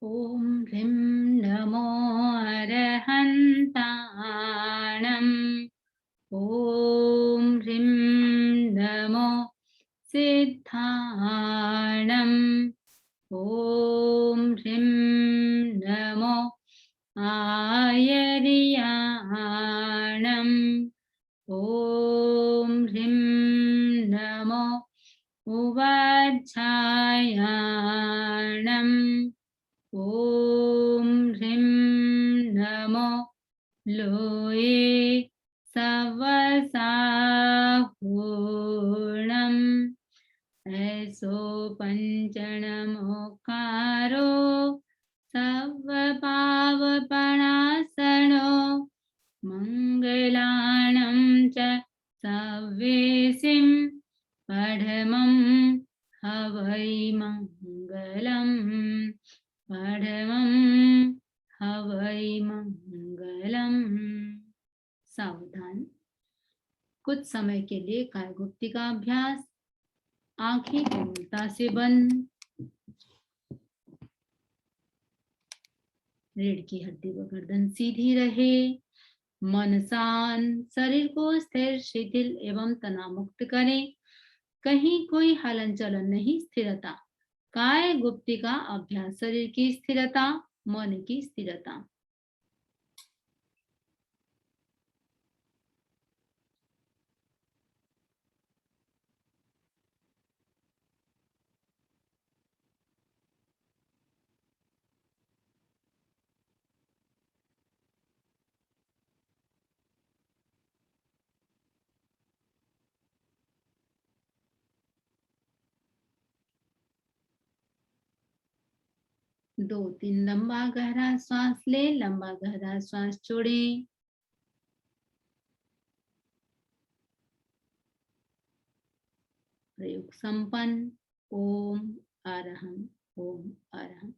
ॐ ह्रीं नमो अरहन्ताणम् ॐ ह्रीं नमो सिद्धाणम् ॐ ह्रीं नमो आयर्याणम् ॐ ह्रीं नमो उवाच्छायाणम् ॐ ह्रीं नमो लोये सवसाहूर्णम् ऐसो पञ्चनमोकारो सर्वपावपणासनो मङ्गलानं च सव्येसिं पढमं हवै मङ्गलम् पढमं हवै मङ्गलम्। सावधान। कुछ समय के लिए कायगुप्ती का अभ्यास। आंखें कोमलता से बंद। रीढ़ की हड्डी व गर्दन सीधी रहे। मन शांत। शरीर को स्थिर, शिथिल एवं तनाव मुक्त करें। कहीं कोई हलन चलन नहीं, स्थिरता। काय गुप्ती का अभ्यास। शरीर की स्थिरता, मन की स्थिरता। दो तीन लंबा गहरा श्वास ले, लंबा गहरा श्वास छोड़ें। प्रयोग संपन्न। ओम अरहम, ओम अरहम।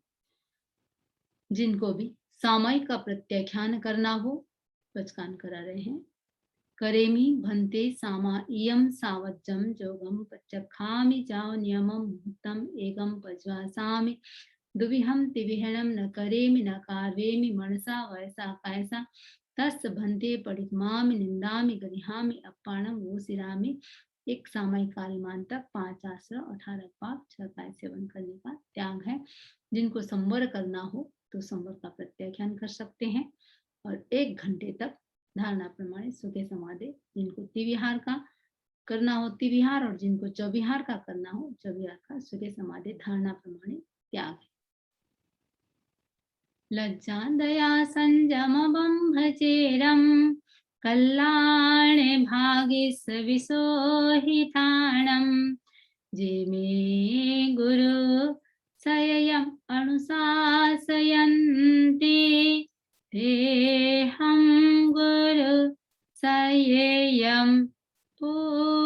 जिनको भी सामयिक का प्रत्याख्यान करना हो, पचकान करा रहे हैं। करेमि भन्ते सामा इयं सावज्जम जोगम पच्चखामि जाव नियमम मुहूर्तम एकम पज्वासामि दुविहम तिविहणम न करेमि न कार्वेमि मनसा वैसा कैसा तस् भन्ते पडितमामि निंदामि गरिहामि अप्पाणम वोसिरामि। एक सामयिक कालमान तक 5 आसन 18 पाक 6 काय सेवन करने का त्याग है। जिनको संवर करना हो तो संवर का प्रत्याख्यान कर सकते हैं और 1 घंटे तक धारणा प्रमाणे सुखे समाधि। जिनको तिविहार का करना हो तिविहार और जिनको चौविहार का करना हो चौविहार का सुखे समाधि धारणा प्रमाणे त्याग है। लज्जा दया संयम ब्रह्मचेरम कल्याण भागिस विसोहिताणम जे मे गुरु सययम अनुशासयन्ति तेहं गुरु सयेयं पूजयामि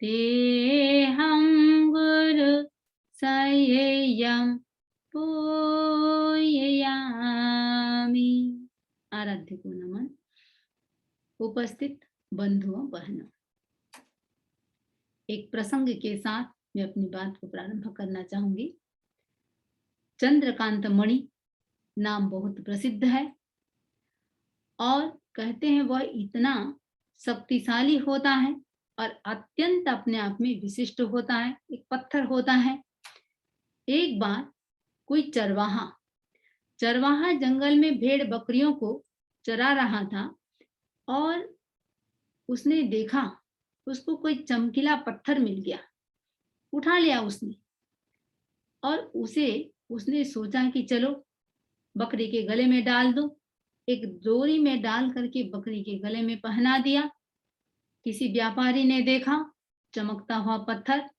तेहं गुरु सयेयं पूजयामि। आराध्य को नमन। उपस्थित बंधुओं बहनों, एक प्रसंग के साथ मैं अपनी बात को प्रारंभ करना चाहूंगी। चंद्रकांत मणि नाम बहुत प्रसिद्ध है और कहते हैं वह इतना शक्तिशाली होता है और अत्यंत अपने आप में विशिष्ट होता है। एक पत्थर होता है। एक बार कोई चरवाहा जंगल में भेड़ बकरियों को चरा रहा था और उसने देखा उसको कोई चमकीला पत्थर मिल गया। उठा लिया उसने और उसने सोचा कि चलो बकरी के गले में डाल दो। एक डोरी में डाल करके बकरी के गले में पहना दिया। किसी व्यापारी ने देखा चमकता हुआ पत्थर,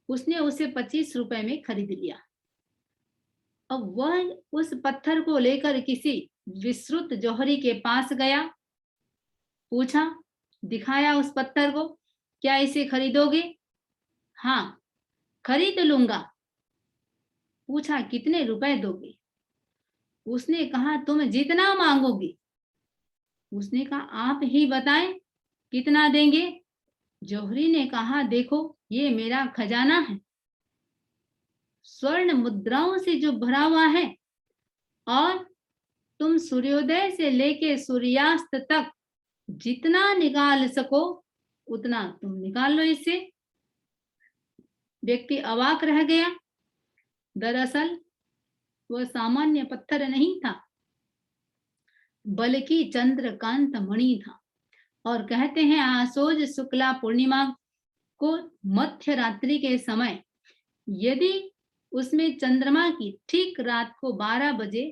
उसने उसे 25 रुपए में खरीद लिया। अब वह उस पत्थर को लेकर किसी विश्रुत जौहरी के पास गया। पूछा, दिखाया उस पत्थर को, क्या इसे खरीदोगे? हाँ, खरीद लूंगा। पूछा, कितने रुपए दोगे? उसने कहा, तुम जितना मांगोगे। उसने कहा, आप ही बताएं कितना देंगे? जौहरी ने कहा, देखो ये मेरा खजाना है, स्वर्ण मुद्राओं से जो भरा हुआ है, और तुम सूर्योदय से लेके सूर्यास्त तक जितना निकाल सको उतना तुम निकाल लो इससे। व्यक्ति अवाक रह गया। दरअसल वह सामान्य पत्थर नहीं था, बल्कि चंद्रकांत मणि था। और कहते हैं आसोज शुक्ला पूर्णिमा को मध्य रात्रि के समय यदि उसमें चंद्रमा की ठीक रात को 12 बजे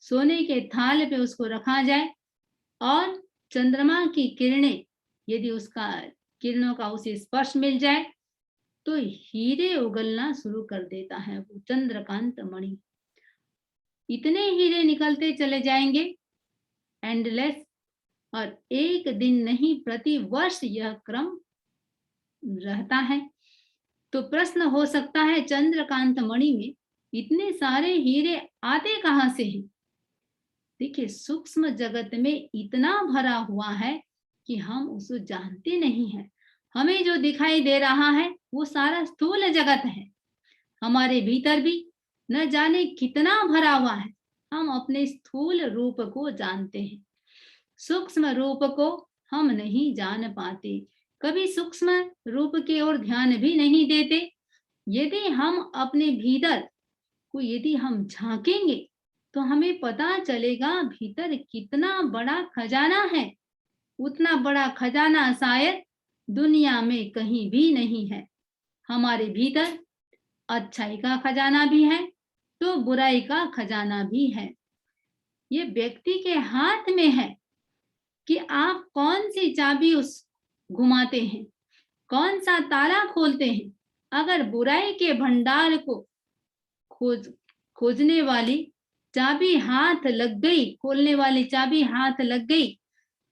सोने के थाल पे उसको रखा जाए और चंद्रमा की किरणें यदि उसका किरणों का उसे स्पर्श मिल जाए तो हीरे उगलना शुरू कर देता है वो चंद्रकांत मणि। इतने हीरे निकलते चले जाएंगे एंडलेस, और एक दिन नहीं प्रति वर्ष यह क्रम रहता है। तो प्रश्न हो सकता है चंद्रकांत मणि में इतने सारे हीरे आते कहां से हैं? देखिए, सूक्ष्म जगत में इतना भरा हुआ है कि हम उसे जानते नहीं हैं। हमें जो दिखाई दे रहा है वो सारा स्थूल जगत है। हमारे भीतर भी न जाने कितना भरा हुआ है। हम अपने स्थूल रूप को जानते हैं, सूक्ष्म रूप को हम नहीं जान पाते। कभी सूक्ष्म रूप की ओर ध्यान भी नहीं देते। यदि हम अपने भीतर को यदि हम झांकेंगे तो हमें पता चलेगा भीतर कितना बड़ा खजाना है। उतना बड़ा खजाना शायद दुनिया में कहीं भी नहीं है। हमारे भीतर अच्छाई का खजाना भी है तो बुराई का खजाना भी है। ये व्यक्ति के हाथ में है कि आप कौन सी चाबी उस घुमाते हैं, कौन सा ताला खोलते हैं। अगर बुराई के भंडार को खोजने वाली चाबी हाथ लग गई, खोलने वाली चाबी हाथ लग गई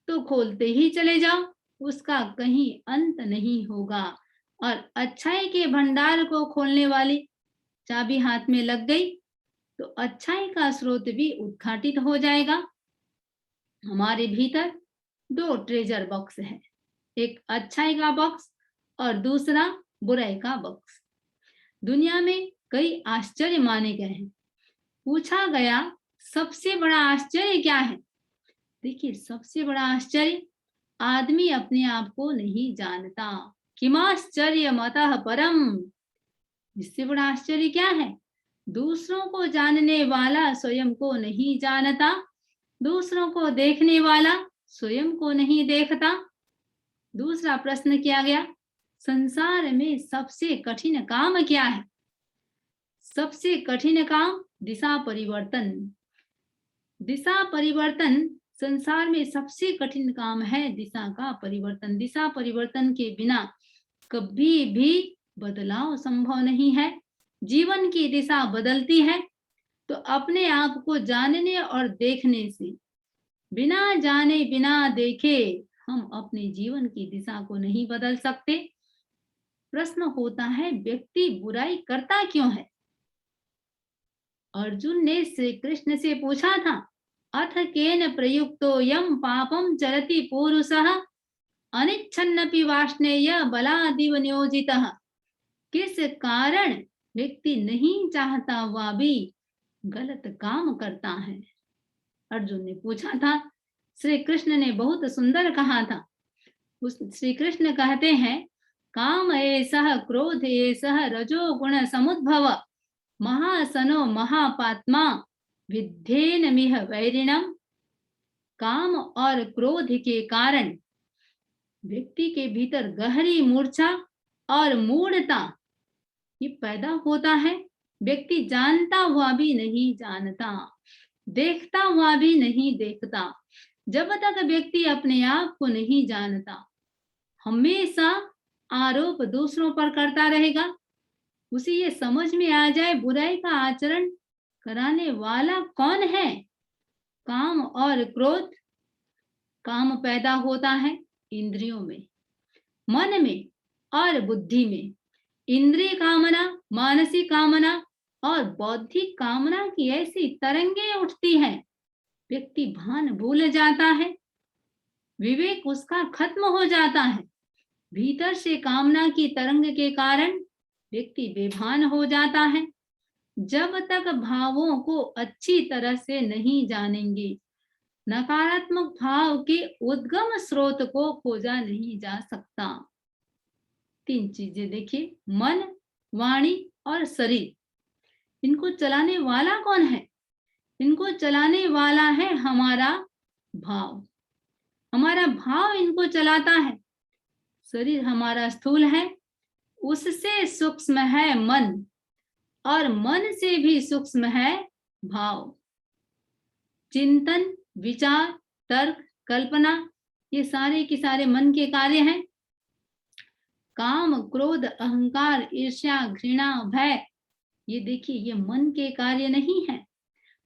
तो खोलते ही चले जाओ, उसका कहीं अंत नहीं होगा। और अच्छाई के भंडार को खोलने वाली चाबी हाथ में लग गई तो अच्छाई का स्रोत भी उद्घाटित हो जाएगा। हमारे भीतर 2 ट्रेजर बॉक्स है, एक अच्छाई का बॉक्स और दूसरा बुराई का बॉक्स। दुनिया में कई आश्चर्य माने गए हैं। पूछा गया सबसे बड़ा आश्चर्य क्या है? देखिए, सबसे बड़ा आश्चर्य आदमी अपने आप को नहीं जानता। किमाश्चर्य मतः परम। इससे बड़ा आश्चर्य क्या है? दूसरों को जानने वाला स्वयं को नहीं जानता, दूसरों को देखने वाला स्वयं को नहीं देखता। दूसरा प्रश्न किया गया, संसार में सबसे कठिन काम क्या है? सबसे कठिन काम दिशा परिवर्तन। दिशा परिवर्तन संसार में सबसे कठिन काम है, दिशा का परिवर्तन। दिशा परिवर्तन के बिना कभी भी बदलाव संभव नहीं है। जीवन की दिशा बदलती है तो अपने आप को जानने और देखने से। बिना जाने बिना देखे हम अपने जीवन की दिशा को नहीं बदल सकते। प्रश्न होता है व्यक्ति बुराई करता क्यों है? अर्जुन ने श्री कृष्ण से पूछा था, अथ केन प्रयुक्तो यम पापम चरति पुरुषः अनिच्छन्नपि वाष्णेय बलादिव नियोजितः। किस कारण व्यक्ति नहीं चाहता हुआ भी गलत काम करता है? अर्जुन ने पूछा था। श्री कृष्ण ने बहुत सुंदर कहा था। श्री कृष्ण कहते हैं, काम एषः क्रोध एषः रजोगुण समुद्भव महासनो महापात्मा विद्धेन मिह वैरिणम। काम और क्रोध के कारण व्यक्ति के भीतर गहरी मूर्छा और मूढ़ता ये पैदा होता है। व्यक्ति जानता हुआ भी नहीं जानता, देखता हुआ भी नहीं देखता। जब तक व्यक्ति अपने आप को नहीं जानता हमेशा आरोप दूसरों पर करता रहेगा। उसे ये समझ में आ जाए बुराई का आचरण कराने वाला कौन है? काम और क्रोध। काम पैदा होता है इंद्रियों में, मन में और बुद्धि में। इंद्रिय कामना, मानसिक कामना और बौद्धिक कामना की ऐसी तरंगे उठती हैं, व्यक्ति भान भूल जाता है, विवेक उसका खत्म हो जाता है। भीतर से कामना की तरंग के कारण व्यक्ति बेभान हो जाता है। जब तक भावों को अच्छी तरह से नहीं जानेंगे, नकारात्मक भाव के उद्गम स्रोत को खोजा नहीं जा सकता। 3 चीजें देखिए, मन, वाणी और शरीर। इनको चलाने वाला कौन है? इनको चलाने वाला है हमारा भाव। हमारा भाव इनको चलाता है। शरीर हमारा स्थूल है, उससे सूक्ष्म है मन, और मन से भी सूक्ष्म है भाव। चिंतन, विचार, तर्क, कल्पना, ये सारे के सारे मन के कार्य हैं। काम, क्रोध, अहंकार, ईर्ष्या, घृणा, भय, ये देखिए, ये मन के कार्य नहीं है।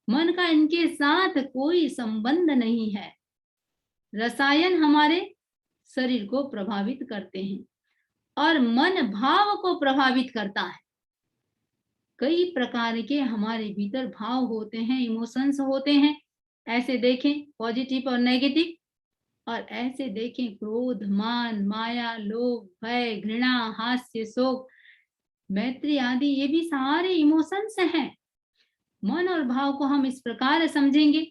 मन का इनके साथ कोई संबंध नहीं है। रसायन हमारे शरीर को प्रभावित करते हैं और मन भाव को प्रभावित करता है। कई प्रकार के हमारे भीतर भाव होते हैं, इमोशंस होते हैं। ऐसे देखें पॉजिटिव और नेगेटिव, और ऐसे देखें क्रोध, मान, माया, लोभ, भय, घृणा, हास्य, शोक, मैत्री आदि, ये भी सारे इमोशंस हैं। मन और भाव को हम इस प्रकार समझेंगे,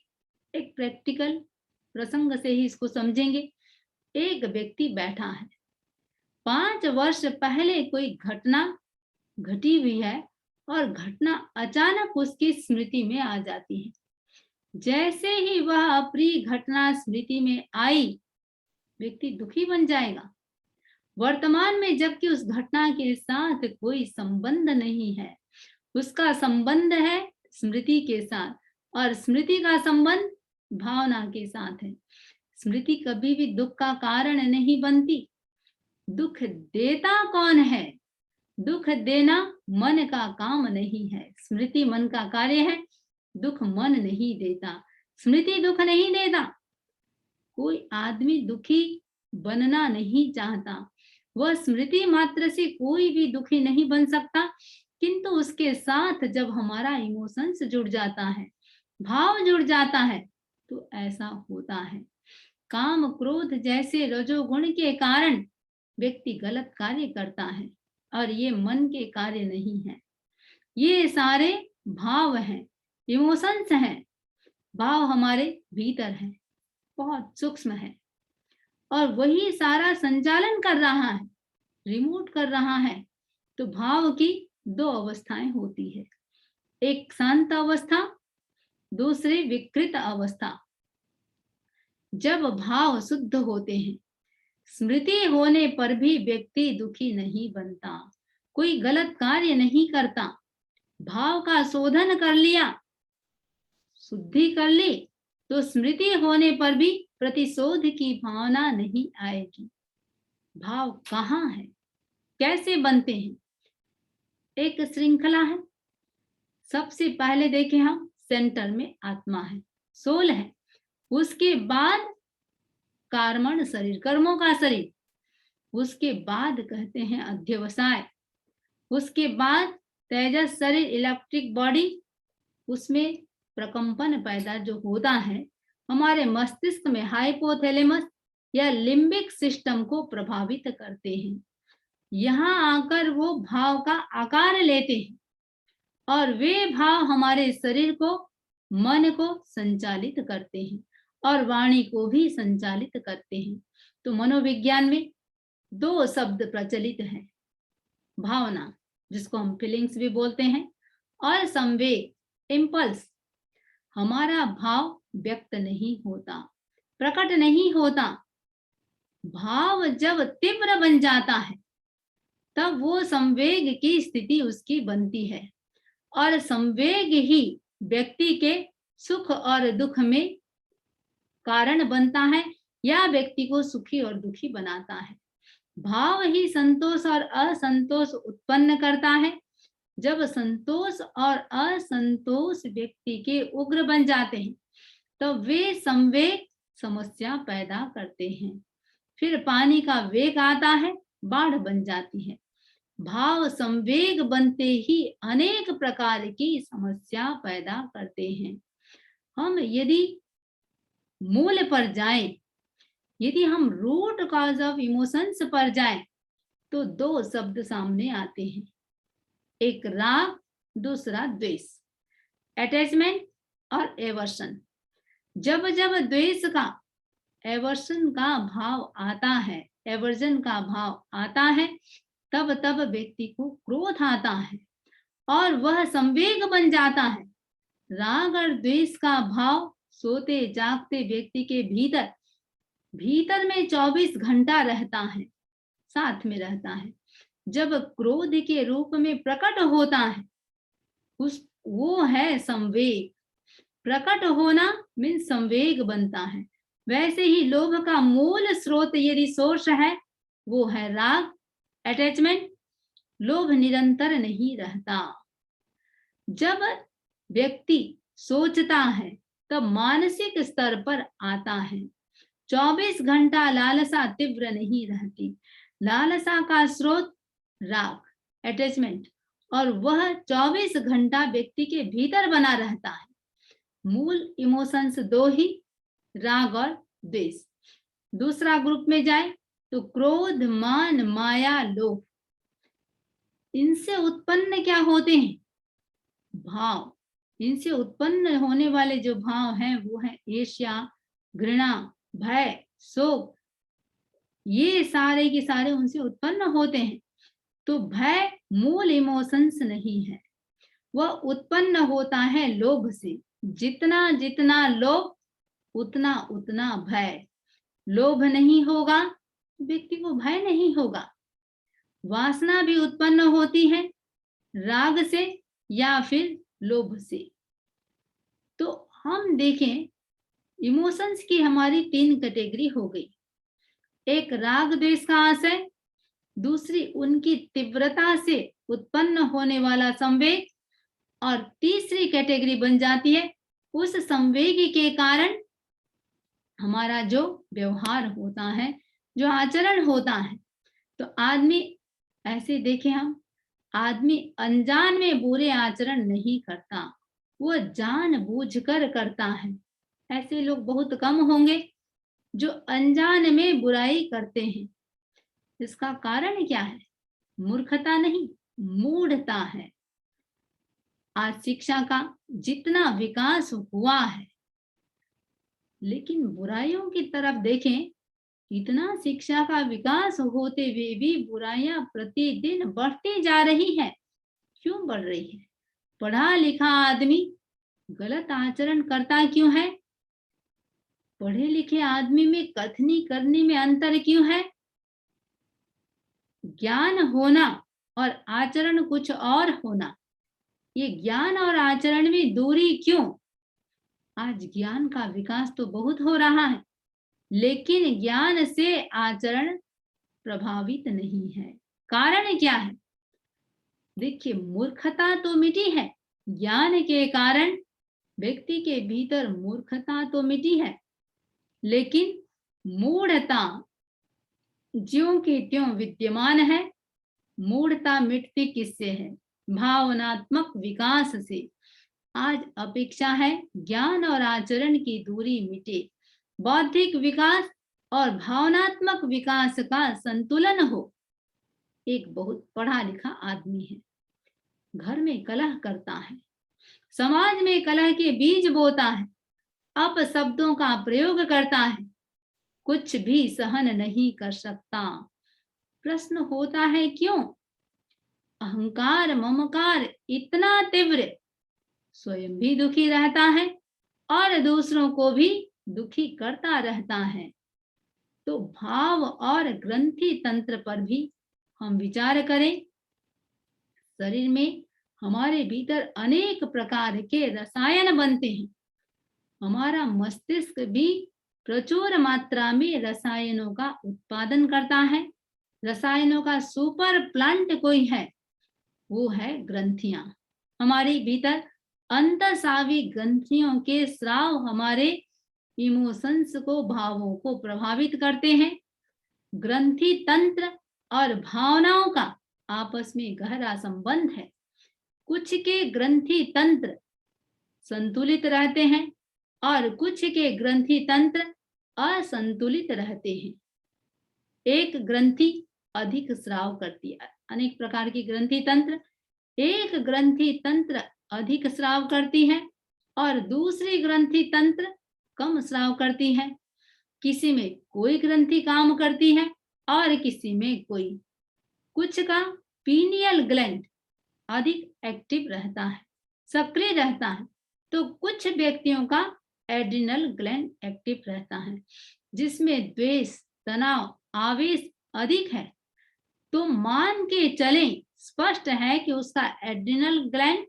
एक प्रैक्टिकल प्रसंग से ही इसको समझेंगे। एक व्यक्ति बैठा है, 5 वर्ष पहले कोई घटना घटी हुई है और घटना अचानक उसकी स्मृति में आ जाती है। जैसे ही वह अप्रिय घटना स्मृति में आई, व्यक्ति दुखी बन जाएगा। वर्तमान में जबकि उस घटना के साथ कोई संबंध नहीं है, उसका संबंध है स्मृति के साथ, और स्मृति का संबंध भावना के साथ है। स्मृति कभी भी दुख का कारण नहीं बनती। दुख देता कौन है? दुख देना मन का काम नहीं है। स्मृति मन का कार्य है, दुख मन नहीं देता, स्मृति दुख नहीं देता। कोई आदमी दुखी बनना नहीं चाहता, वह स्मृति मात्र से कोई भी दुखी नहीं बन सकता। किंतु उसके साथ जब हमारा इमोशंस जुड़ जाता है, भाव जुड़ जाता है, तो ऐसा होता है। काम, क्रोध जैसे रजोगुण के कारण व्यक्ति गलत कार्य करता है, और ये मन के कार्य नहीं है। ये सारे भाव हैं, इमोशंस हैं। भाव हमारे भीतर है, बहुत सूक्ष्म है, और वही सारा संचालन कर रहा है, रिमोट कर रहा है। तो भाव की 2 अवस्थाएं होती है, एक शांत अवस्था, दूसरी विकृत अवस्था। जब भाव शुद्ध होते हैं, स्मृति होने पर भी व्यक्ति दुखी नहीं बनता, कोई गलत कार्य नहीं करता। भाव का शोधन कर लिया, शुद्धि कर ली, तो स्मृति होने पर भी प्रतिशोध की भावना नहीं आएगी। भाव कहाँ है, कैसे बनते हैं? एक श्रृंखला है। सबसे पहले देखें हम, सेंटर में आत्मा है, सोल है। उसके बाद कर्मण शरीर, कर्मों का शरीर। उसके बाद कहते हैं अध्यवसाय। उसके बाद तेजस शरीर, इलेक्ट्रिक बॉडी। उसमें प्रकंपन पैदा जो होता है, हमारे मस्तिष्क में हाइपोथैलेमस या लिम्बिक सिस्टम को प्रभावित करते हैं। यहाँ आकर वो भाव का आकार लेते हैं, और वे भाव हमारे शरीर को, मन को संचालित करते हैं, और वाणी को भी संचालित करते हैं। तो मनोविज्ञान में 2 शब्द प्रचलित हैं, भावना, जिसको हम फीलिंग्स भी बोलते हैं, और संवेग, इम्पल्स। हमारा भाव व्यक्त नहीं होता, प्रकट नहीं होता। भाव जब तीव्र बन जाता है, तब वो संवेग की स्थिति उसकी बनती है, और संवेग ही व्यक्ति के सुख और दुख में कारण बनता है, या व्यक्ति को सुखी और दुखी बनाता है। भाव ही संतोष और असंतोष उत्पन्न करता है। जब संतोष और असंतोष व्यक्ति के उग्र बन जाते हैं, तो वे संवेग समस्या पैदा करते हैं। फिर पानी का वेग आता है, बाढ़ बन जाती है। भाव संवेग बनते ही अनेक प्रकार की समस्या पैदा करते हैं। हम यदि मूल पर जाएं, यदि हम रूट कॉज ऑफ इमोशंस पर जाएं, तो 2 शब्द सामने आते हैं, एक राग दूसरा द्वेष, अटैचमेंट और एवर्शन। जब जब द्वेष का, एवर्शन का भाव आता है, एवर्जन का भाव आता है, तब तब व्यक्ति को क्रोध आता है और वह संवेग बन जाता है। राग और द्वेष का भाव सोते जागते व्यक्ति के भीतर भीतर में 24 घंटा रहता है, साथ में रहता है। जब क्रोध के रूप में प्रकट होता है, वो है संवेग। प्रकट होना मीन संवेग बनता है। वैसे ही लोभ का मूल स्रोत यदि सोर्स है, वो है राग, अटैचमेंट। लोभ निरंतर नहीं रहता। जब व्यक्ति सोचता है तब मानसिक स्तर पर आता है। 24 घंटा लालसा तीव्र नहीं रहती। लालसा का स्रोत राग, अटैचमेंट, और वह 24 घंटा व्यक्ति के भीतर बना रहता है। मूल इमोशंस दो ही, राग और द्वेष। दूसरा ग्रुप में जाए तो क्रोध, मान, माया, लोभ। इनसे उत्पन्न क्या होते हैं? भाव। इनसे उत्पन्न होने वाले जो भाव हैं वो है ईर्ष्या, घृणा, भय, शोक। ये सारे के सारे उनसे उत्पन्न होते हैं। तो भय मूल इमोशंस नहीं है, वह उत्पन्न होता है लोभ से। जितना जितना लोभ, उतना उतना भय। लोभ नहीं होगा, व्यक्ति को भय नहीं होगा। वासना भी उत्पन्न होती है राग से या फिर लोभ से। तो हम देखें, इमोशंस की हमारी 3 कैटेगरी हो गई। एक राग द्वेष का आशय, दूसरी उनकी तीव्रता से उत्पन्न होने वाला संवेग, और तीसरी कैटेगरी बन जाती है उस संवेग के कारण हमारा जो व्यवहार होता है, जो आचरण होता है। तो आदमी, ऐसे देखें हम, आदमी अनजान में बुरे आचरण नहीं करता, वो जानबूझकर करता है। ऐसे लोग बहुत कम होंगे जो अनजान में बुराई करते हैं। इसका कारण क्या है? मूर्खता नहीं, मूढ़ता है। आज शिक्षा का जितना विकास हुआ है, लेकिन बुराइयों की तरफ देखें, इतना शिक्षा का विकास होते हुए भी बुराइयां प्रतिदिन बढ़ती जा रही है। क्यों बढ़ रही है? पढ़ा लिखा आदमी गलत आचरण करता क्यों है? पढ़े लिखे आदमी में कथनी करने में अंतर क्यों है? ज्ञान होना और आचरण कुछ और होना, ये ज्ञान और आचरण में दूरी क्यों? आज ज्ञान का विकास तो बहुत हो रहा है, लेकिन ज्ञान से आचरण प्रभावित नहीं है। कारण क्या है? देखिए, मूर्खता तो मिटी है, ज्ञान के कारण व्यक्ति के भीतर मूर्खता तो मिटी है, लेकिन मूढ़ता ज्यों की त्यों विद्यमान है। मूढ़ता मिटती किससे है? भावनात्मक विकास से। आज अपेक्षा है ज्ञान और आचरण की दूरी मिटे, बौद्धिक विकास और भावनात्मक विकास का संतुलन हो। एक बहुत पढ़ा लिखा आदमी है, घर में कलह करता है, समाज में कलह के बीज बोता है, अपशब्दों का प्रयोग करता है, कुछ भी सहन नहीं कर सकता। प्रश्न होता है क्यों? अहंकार, ममकार इतना तीव्र, स्वयं भी दुखी रहता है और दूसरों को भी दुखी करता रहता है। तो भाव और ग्रंथि तंत्र पर भी हम विचार करें। शरीर में हमारे भीतर अनेक प्रकार के रसायन बनते हैं। हमारा मस्तिष्क भी प्रचुर मात्रा में रसायनों का उत्पादन करता है। रसायनों का सुपर प्लांट कोई है, वो है ग्रंथियां। हमारे भीतर अंतःस्रावी ग्रंथियों के स्राव हमारे इमोशंस को, भावों को प्रभावित करते हैं। ग्रंथि तंत्र और भावनाओं का आपस में गहरा संबंध है। कुछ के ग्रंथि तंत्र संतुलित रहते हैं और कुछ के ग्रंथि तंत्र असंतुलित रहते हैं। एक ग्रंथि अधिक स्राव करती है। अनेक प्रकार की ग्रंथि तंत्र, एक ग्रंथि तंत्र अधिक स्राव करती है और दूसरी ग्रंथि तंत्र कम स्राव करती है। किसी में कोई ग्रंथि काम करती है और किसी में कोई। कुछ का पीनियल ग्लैंड अधिक एक्टिव रहता है, सक्रिय रहता है, तो कुछ व्यक्तियों का एड्रिनल ग्लैंड एक्टिव रहता है, जिसमें द्वेष, तनाव, आवेश अधिक है। तो मान के चलें, स्पष्ट है कि उसका एड्रिनल ग्लैंड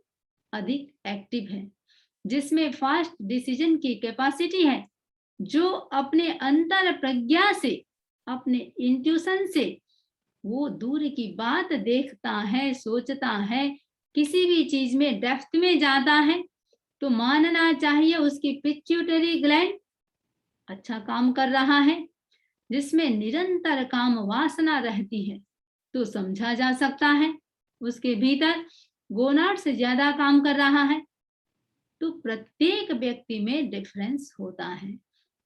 अधिक एक्टिव है, जिसमें फास्ट डिसीजन की कैपेसिटी है, जो अपने अंतर प्रज्ञा से, अपने इंट्यूशन से वो दूर की बात देखता है, सोचता है, किसी भी चीज में डेप्थ में जाता है, तो मानना चाहिए उसकी पिट्यूटरी ग्लैंड अच्छा काम कर रहा है, जिसमें निरंतर काम वासना रहती है। तो समझा जा सकता है उसके भीतर गोनाड से ज्यादा काम कर रहा है। तो प्रत्येक व्यक्ति में डिफरेंस होता है,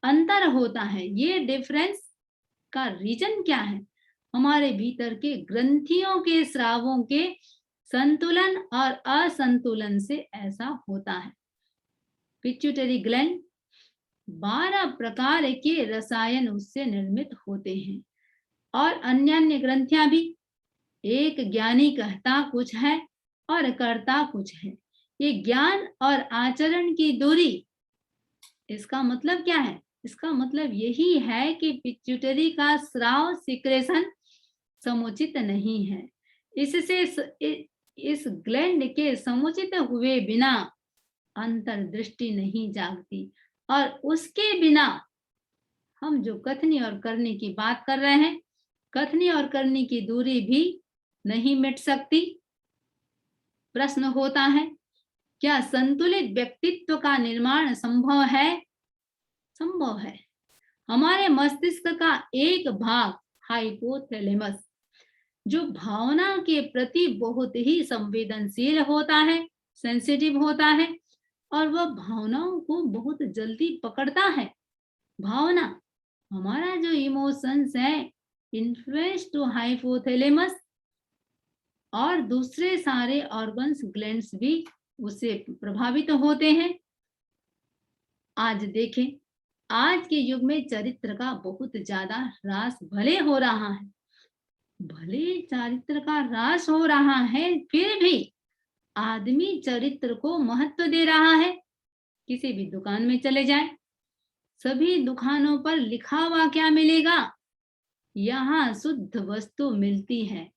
अंतर होता है। ये डिफरेंस का रीजन क्या है? हमारे भीतर के ग्रंथियों के स्रावों के संतुलन और असंतुलन से ऐसा होता है। पिट्यूटरी ग्लैंड 12 प्रकार के रसायन उससे निर्मित होते हैं और अन्य ग्रंथियां भी। एक ज्ञानी कहता कुछ है और करता कुछ है। ये ज्ञान और आचरण की दूरी, इसका मतलब क्या है? इसका मतलब यही है कि पिट्यूटरी का स्राव सिक्रेशन समुचित नहीं है। इससे इस ग्लैंड के समुचित हुए बिना अंतर्दृष्टि नहीं जागती, और उसके बिना हम जो कथनी और करनी की बात कर रहे हैं, कथनी और करनी की दूरी भी नहीं मिट सकती। प्रश्न होता है, क्या संतुलित व्यक्तित्व का निर्माण संभव है? संभव है। हमारे मस्तिष्क का एक भाग हाइपोथैलेमस, जो भावना के प्रति बहुत ही संवेदनशील होता है, सेंसिटिव होता है, और वह भावनाओं को बहुत जल्दी पकड़ता है। भावना, हमारा जो इमोशंस है, इन्फ्लुएंस टू हाइपोथैलेमस, और दूसरे सारे ऑर्गन्स, ग्लैंड्स भी उससे प्रभावित होते हैं। आज देखें, आज के युग में चरित्र का बहुत ज्यादा ह्रास भले हो रहा है, भले चरित्र का ह्रास हो रहा है, फिर भी आदमी चरित्र को महत्व दे रहा है। किसी भी दुकान में चले जाएं, सभी दुकानों पर लिखा हुआ क्या मिलेगा? यहाँ शुद्ध वस्तु मिलती है।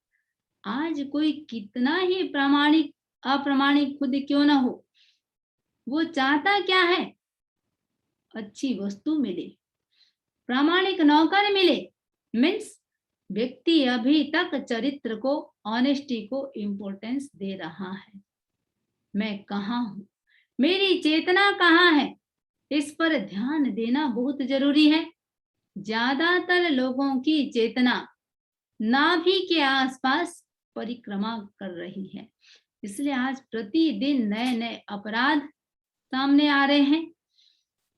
आज कोई कितना ही प्रामाणिक अप्रामाणिक खुद क्यों ना हो, वो चाहता क्या है? अच्छी वस्तु मिले, प्रामाणिक नौकर मिले। मीन्स व्यक्ति अभी तक चरित्र को, ऑनेस्टी को इंपॉर्टेंस दे रहा है। मैं कहाँ हूं, मेरी चेतना कहाँ है, इस पर ध्यान देना बहुत जरूरी है। ज्यादातर लोगों की चेतना नाभि के आसपास परिक्रमा कर रही है। इसलिए आज प्रतिदिन नए नए अपराध सामने आ रहे हैं।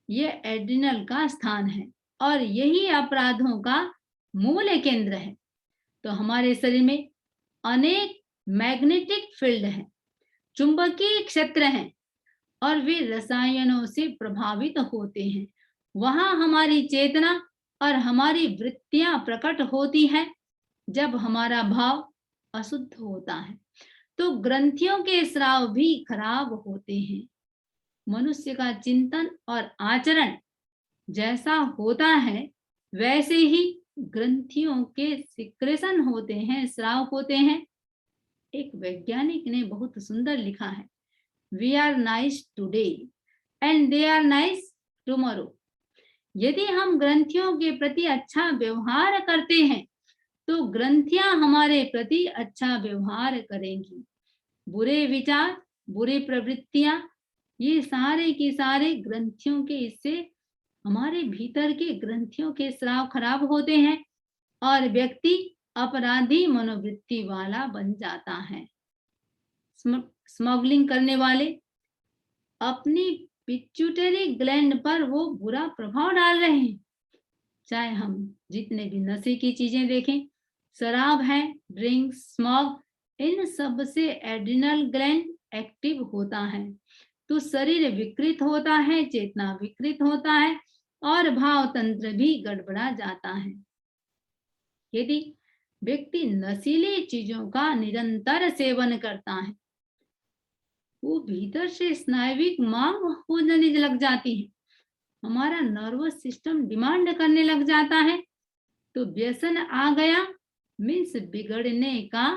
ये एड्रिनल का स्थान है और यही अपराधों का मूल केंद्र है। तो हमारे शरीर में अनेक मैग्नेटिक फील्ड हैं, चुंबकीय क्षेत्र हैं, और वे रसायनों से प्रभावित होते हैं। वहां हमारी चेतना और हमारी वृत्तियां प्रकट होती है। जब हमारा भाव अशुद्ध होता है तो ग्रंथियों के स्राव भी खराब होते हैं। मनुष्य का चिंतन और आचरण जैसा होता है, वैसे ही ग्रंथियों के सिक्रेशन होते हैं, स्राव होते हैं। एक वैज्ञानिक ने बहुत सुंदर लिखा है, we are nice today and they are nice tomorrow. यदि हम ग्रंथियों के प्रति अच्छा व्यवहार करते हैं तो ग्रंथियां हमारे प्रति अच्छा व्यवहार करेंगी। बुरे विचार, बुरी प्रवृत्तियां, ये सारे के सारे ग्रंथियों के, इससे हमारे भीतर के ग्रंथियों के स्राव खराब होते हैं और व्यक्ति अपराधी मनोवृत्ति वाला बन जाता है। स्मगलिंग करने वाले अपनी पिट्यूटरी ग्लैंड पर वो बुरा प्रभाव डाल रहे हैं। चाहे हम जितने भी नशे की चीजें देखें, शराब है, ड्रिंक, स्मोक, इन सब से एड्रिनल ग्लैंड एक्टिव होता है तो शरीर विकृत होता है, चेतना विकृत होता है और भाव तंत्र भी गड़बड़ा जाता है। यदि व्यक्ति नशीली चीजों का निरंतर सेवन करता है, वो भीतर से स्नायविक मांग होने लग जाती है, हमारा नर्वस सिस्टम डिमांड करने लग जाता है, तो व्यसन आ गया, मीन्स बिगड़ने का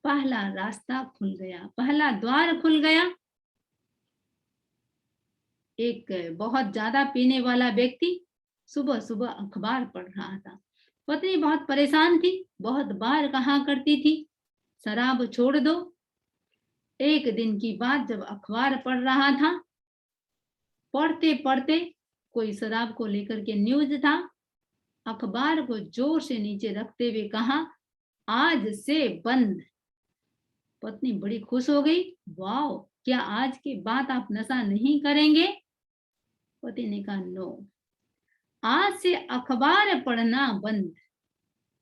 पहला रास्ता खुल गया, पहला द्वार खुल गया। एक बहुत ज्यादा पीने वाला व्यक्ति सुबह सुबह अखबार पढ़ रहा था। पत्नी बहुत परेशान थी, बहुत बार कहा करती थी शराब छोड़ दो। एक दिन की बात, जब अखबार पढ़ रहा था, पढ़ते पढ़ते कोई शराब को लेकर के न्यूज था, अखबार को जोर से नीचे रखते हुए कहा आज से बंद। पत्नी बड़ी खुश हो गई, वाओ, क्या आज के बाद आप नशा नहीं करेंगे? पति ने कहा नो, आज से अखबार पढ़ना बंद।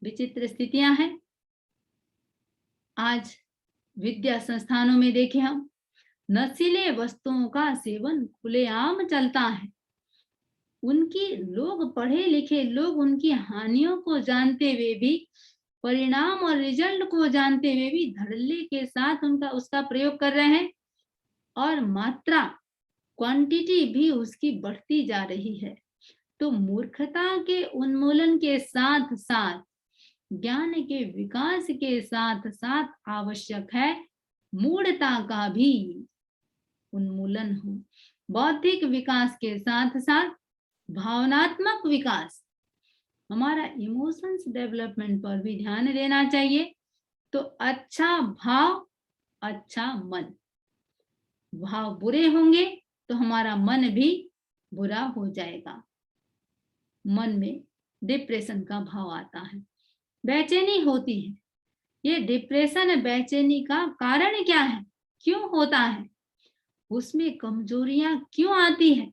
विचित्र स्थितियां हैं। आज विद्या संस्थानों में देखें हम, नशीले वस्तुओं का सेवन खुलेआम चलता है। उनकी लोग, पढ़े लिखे लोग, उनकी हानियों को जानते हुए भी, परिणाम और रिजल्ट को जानते हुए भी धड़ल्ले के साथ उसका प्रयोग कर रहे हैं और मात्रा, क्वांटिटी भी उसकी बढ़ती जा रही है। तो मूर्खता के उन्मूलन के साथ साथ ज्ञान के विकास के साथ साथ आवश्यक है मूढ़ता का भी उन्मूलन हो। बौद्धिक विकास के साथ साथ भावनात्मक विकास, हमारा इमोशंस डेवलपमेंट पर भी ध्यान देना चाहिए। तो अच्छा भाव, अच्छा मन। भाव बुरे होंगे तो हमारा मन भी बुरा हो जाएगा। मन में डिप्रेशन का भाव आता है, बेचैनी होती है। ये डिप्रेशन, बेचैनी का कारण क्या है, क्यों होता है, उसमें कमजोरियां क्यों आती है?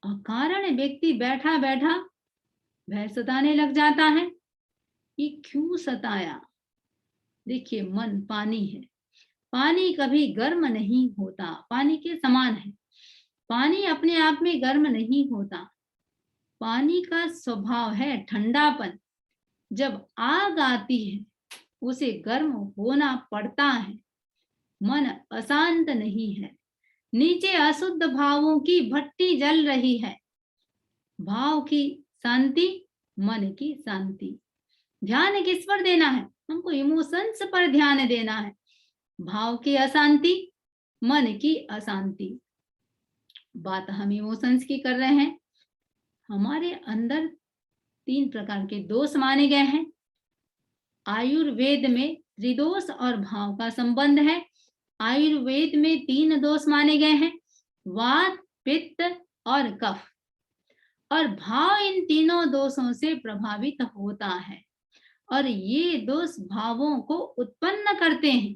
अकारण व्यक्ति बैठा बैठा भय सताने लग जाता है। ये क्यों सताया? देखिए, मन पानी है, पानी कभी गर्म नहीं होता, पानी के समान है। पानी अपने आप में गर्म नहीं होता, पानी का स्वभाव है ठंडापन। जब आग आती है उसे गर्म होना पड़ता है। मन अशांत नहीं है, नीचे अशुद्ध भावों की भट्टी जल रही है। भाव की शांति, मन की शांति। ध्यान किस पर देना है? हमको इमोशंस पर ध्यान देना है। भाव की अशांति, मन की अशांति। बात हम इमोशंस की कर रहे हैं। हमारे अंदर 3 प्रकार के दोष माने गए हैं। आयुर्वेद में त्रिदोष और भाव का संबंध है। आयुर्वेद में 3 दोष माने गए हैं, वात, पित्त और कफ। और भाव इन तीनों दोषों से प्रभावित होता है और ये दोष भावों को उत्पन्न करते हैं।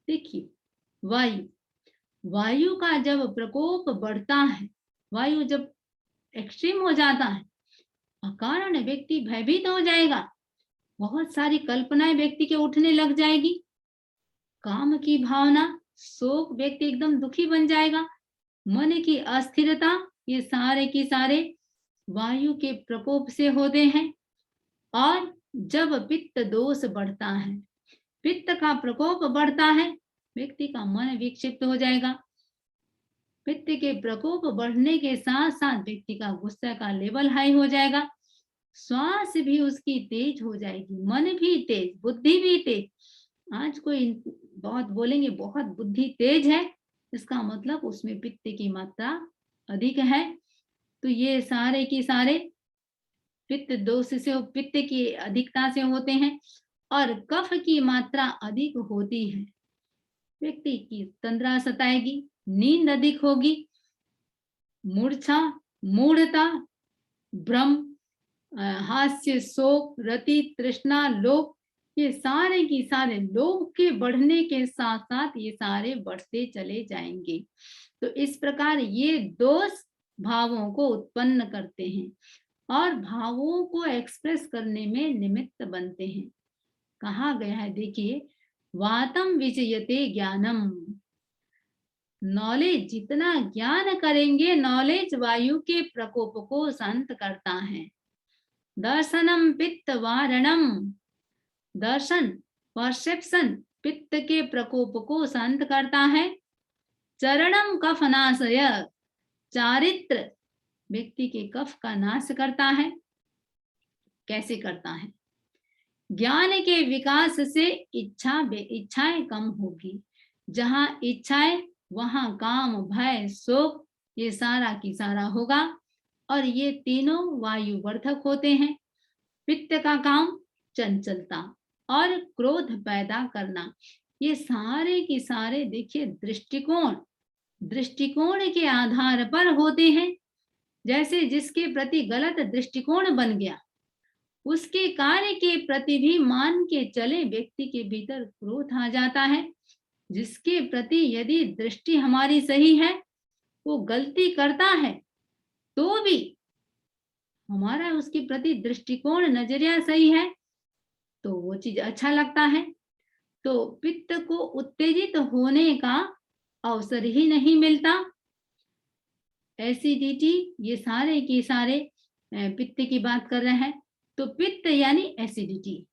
देखिए, वायु का जब प्रकोप बढ़ता है, वायु जब एक्सट्रीम हो जाता है, अकारण व्यक्ति भयभीत हो जाएगा। बहुत सारी कल्पनाएं व्यक्ति के उठने लग जाएगी। काम की भावना, शोक, व्यक्ति एकदम दुखी बन जाएगा। मन की अस्थिरता, ये सारे की सारे वायु के प्रकोप से होते हैं। और जब पित्त दोष बढ़ता है, पित्त का प्रकोप बढ़ता है, व्यक्ति का मन विक्षिप्त हो जाएगा। पित्त के प्रकोप बढ़ने के साथ साथ व्यक्ति का गुस्सा का लेवल हाई हो जाएगा, श्वास भी उसकी तेज हो जाएगी, मन भी तेज, बुद्धि भी तेज। आज कोई बहुत बोलेंगे बहुत बुद्धि तेज है, इसका मतलब उसमें पित्त की मात्रा अधिक है। तो ये सारे की सारे पित्त दोष से, पित्त की अधिकता से होते हैं। और कफ की मात्रा अधिक होती है, व्यक्ति की तंद्रा सताएगी, नींद अधिक होगी, मूर्छा, मूढ़ता, भ्रम, हास्य, शोक, रति, तृष्णा, लोभ, ये सारे की सारे लोभ के बढ़ने के साथ साथ ये सारे बढ़ते चले जाएंगे। तो इस प्रकार ये दोष भावों को उत्पन्न करते हैं और भावों को एक्सप्रेस करने में निमित्त बनते हैं। कहा गया है, देखिए, वातम विजयते ज्ञानम। नॉलेज, जितना ज्ञान करेंगे, नॉलेज वायु के प्रकोप को शांत करता है। दर्शनम पित्त वारणम, दर्शन, परसेप्शन पित्त के प्रकोप को शांत करता है। चरणम कफ नाशय, चारित्र व्यक्ति के कफ का नाश करता है। कैसे करता है? ज्ञान के विकास से इच्छाएं कम होगी। जहां इच्छाएं वहां काम, भय, शोक, ये सारा की सारा होगा। और ये तीनों वायुवर्धक होते हैं। पित्त का काम चंचलता और क्रोध पैदा करना। ये सारे की सारे देखिए दृष्टिकोण के आधार पर होते हैं। जैसे जिसके प्रति गलत दृष्टिकोण बन गया, उसके कार्य के प्रति भी मान के चले, व्यक्ति के भीतर क्रोध आ जाता है। जिसके प्रति यदि दृष्टि हमारी सही है, वो गलती करता है तो भी हमारा उसके प्रति दृष्टिकोण, नजरिया सही है, तो वो चीज अच्छा लगता है। तो पित्त को उत्तेजित होने का अवसर ही नहीं मिलता। एसिडिटी, ये सारे के सारे पित्त की बात कर रहे हैं। तो पित्त यानी एसिडिटी।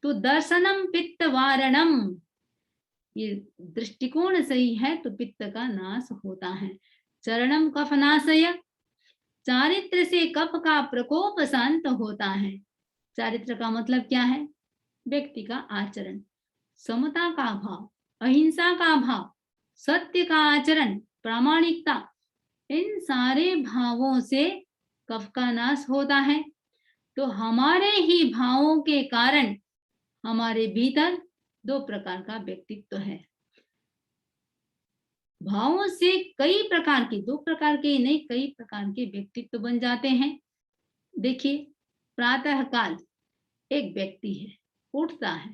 तो दर्शनम पित्त वारणम, ये दृष्टिकोण सही है तो पित्त का नाश होता है। चरणम कफ नाशय, चारित्र से कफ का प्रकोप शांत होता है। चारित्र का मतलब क्या है? व्यक्ति का आचरण, समता का भाव, अहिंसा का भाव, सत्य का आचरण, प्रामाणिकता, इन सारे भावों से कफ का नाश होता है। तो हमारे ही भावों के कारण हमारे भीतर दो प्रकार का व्यक्तित्व है। भावों से कई प्रकार के, दो प्रकार के नहीं, कई प्रकार के व्यक्तित्व बन जाते हैं। देखिए, प्रातः काल एक व्यक्ति है, उठता है,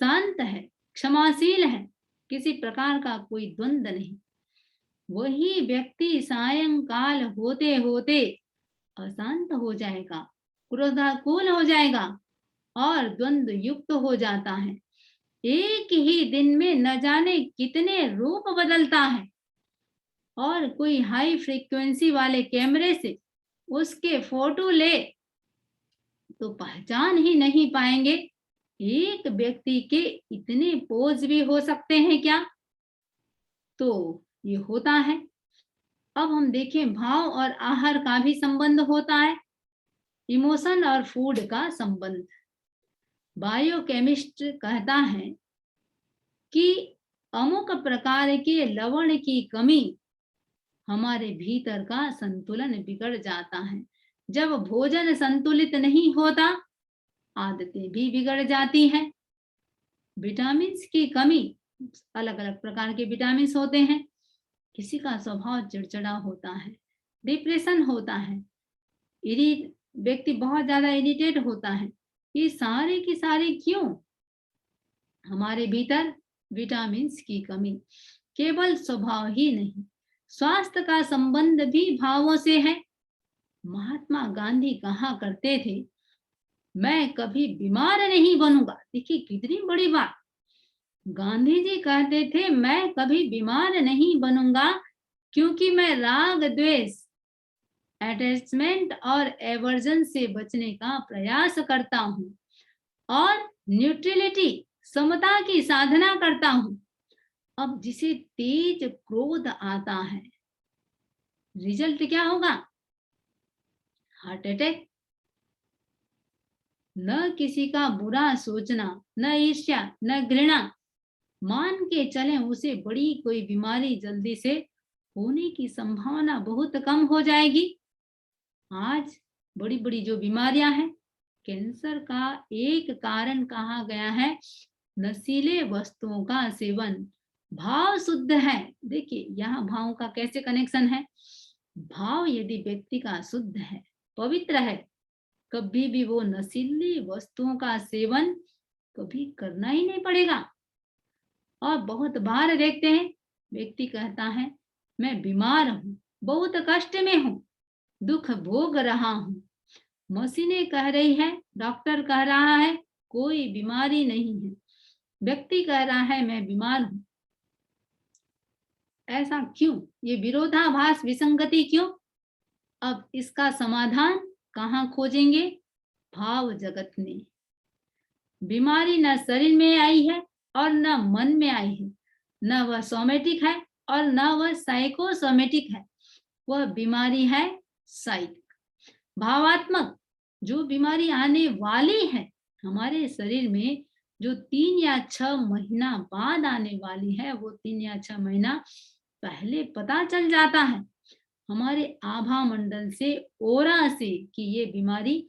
शांत है, क्षमाशील है, किसी प्रकार का कोई द्वंद्व नहीं। वही व्यक्ति सायंकाल होते होते अशांत हो जाएगा, क्रोधाकुल हो जाएगा और द्वंद्व युक्त हो जाता है। एक ही दिन में न जाने कितने रूप बदलता है। और कोई हाई फ्रीक्वेंसी वाले कैमरे से उसके फोटो ले तो पहचान ही नहीं पाएंगे। एक व्यक्ति के इतने पोज भी हो सकते हैं क्या? तो ये होता है। अब हम देखें, भाव और आहार का भी संबंध होता है, इमोशन और फूड का संबंध। बायोकेमिस्ट कहता है कि अमुक प्रकार के लवण की कमी हमारे भीतर का संतुलन बिगड़ जाता है। जब भोजन संतुलित नहीं होता, आदतें भी बिगड़ जाती हैं। विटामिन की कमी, अलग अलग प्रकार के विटामिन होते हैं। किसी का स्वभाव चिड़चिड़ा होता है, डिप्रेशन होता है, व्यक्ति बहुत ज्यादा इरिटेट होता है। ये सारे की सारे क्यों? हमारे भीतर विटामिन की कमी। केवल स्वभाव ही नहीं, स्वास्थ्य का संबंध भी भावों से है। महात्मा गांधी कहा करते थे, मैं कभी बीमार नहीं बनूंगा। देखिए कितनी बड़ी बात। गांधी जी कहते थे, मैं कभी बीमार नहीं बनूंगा क्योंकि मैं राग, द्वेष, अटैचमेंट और एवर्जन से बचने का प्रयास करता हूं और न्यूट्रलिटी, समता की साधना करता हूं। अब जिसे तेज क्रोध आता है, रिजल्ट क्या होगा? Heart attack. न किसी का बुरा सोचना, न ईर्ष्या, न घृणा, मान के चलें उसे बड़ी कोई बीमारी जल्दी से होने की संभावना बहुत कम हो जाएगी। आज बड़ी बड़ी जो बीमारियां हैं, कैंसर का एक कारण कहा गया है नशीले वस्तुओं का सेवन। भाव शुद्ध है। देखिए यहाँ भाव का कैसे कनेक्शन है। भाव यदि व्यक्ति का शुद्ध है, पवित्र है, कभी भी वो नशीली वस्तुओं का सेवन कभी करना ही नहीं पड़ेगा। और बहुत बार देखते हैं, व्यक्ति कहता है मैं बीमार हूं, बहुत कष्ट में हूं, दुख भोग रहा हूं। मशीनें कह रही है, डॉक्टर कह रहा है कोई बीमारी नहीं है, व्यक्ति कह रहा है मैं बीमार हूं, ऐसा क्यों? ये विरोधाभास, विसंगति क्यों? अब इसका समाधान कहाँ खोजेंगे? भाव जगत में। बीमारी न शरीर में आई है और न मन में आई है, न वह सोमेटिक है और न वह साइकोसोमेटिक है, वह बीमारी है साइक, भावात्मक। जो बीमारी आने वाली है हमारे शरीर में, जो 3 या 6 महीना बाद आने वाली है, वो 3 या 6 महीना पहले पता चल जाता है हमारे आभा मंडल से, ओरा से, कि ये बीमारी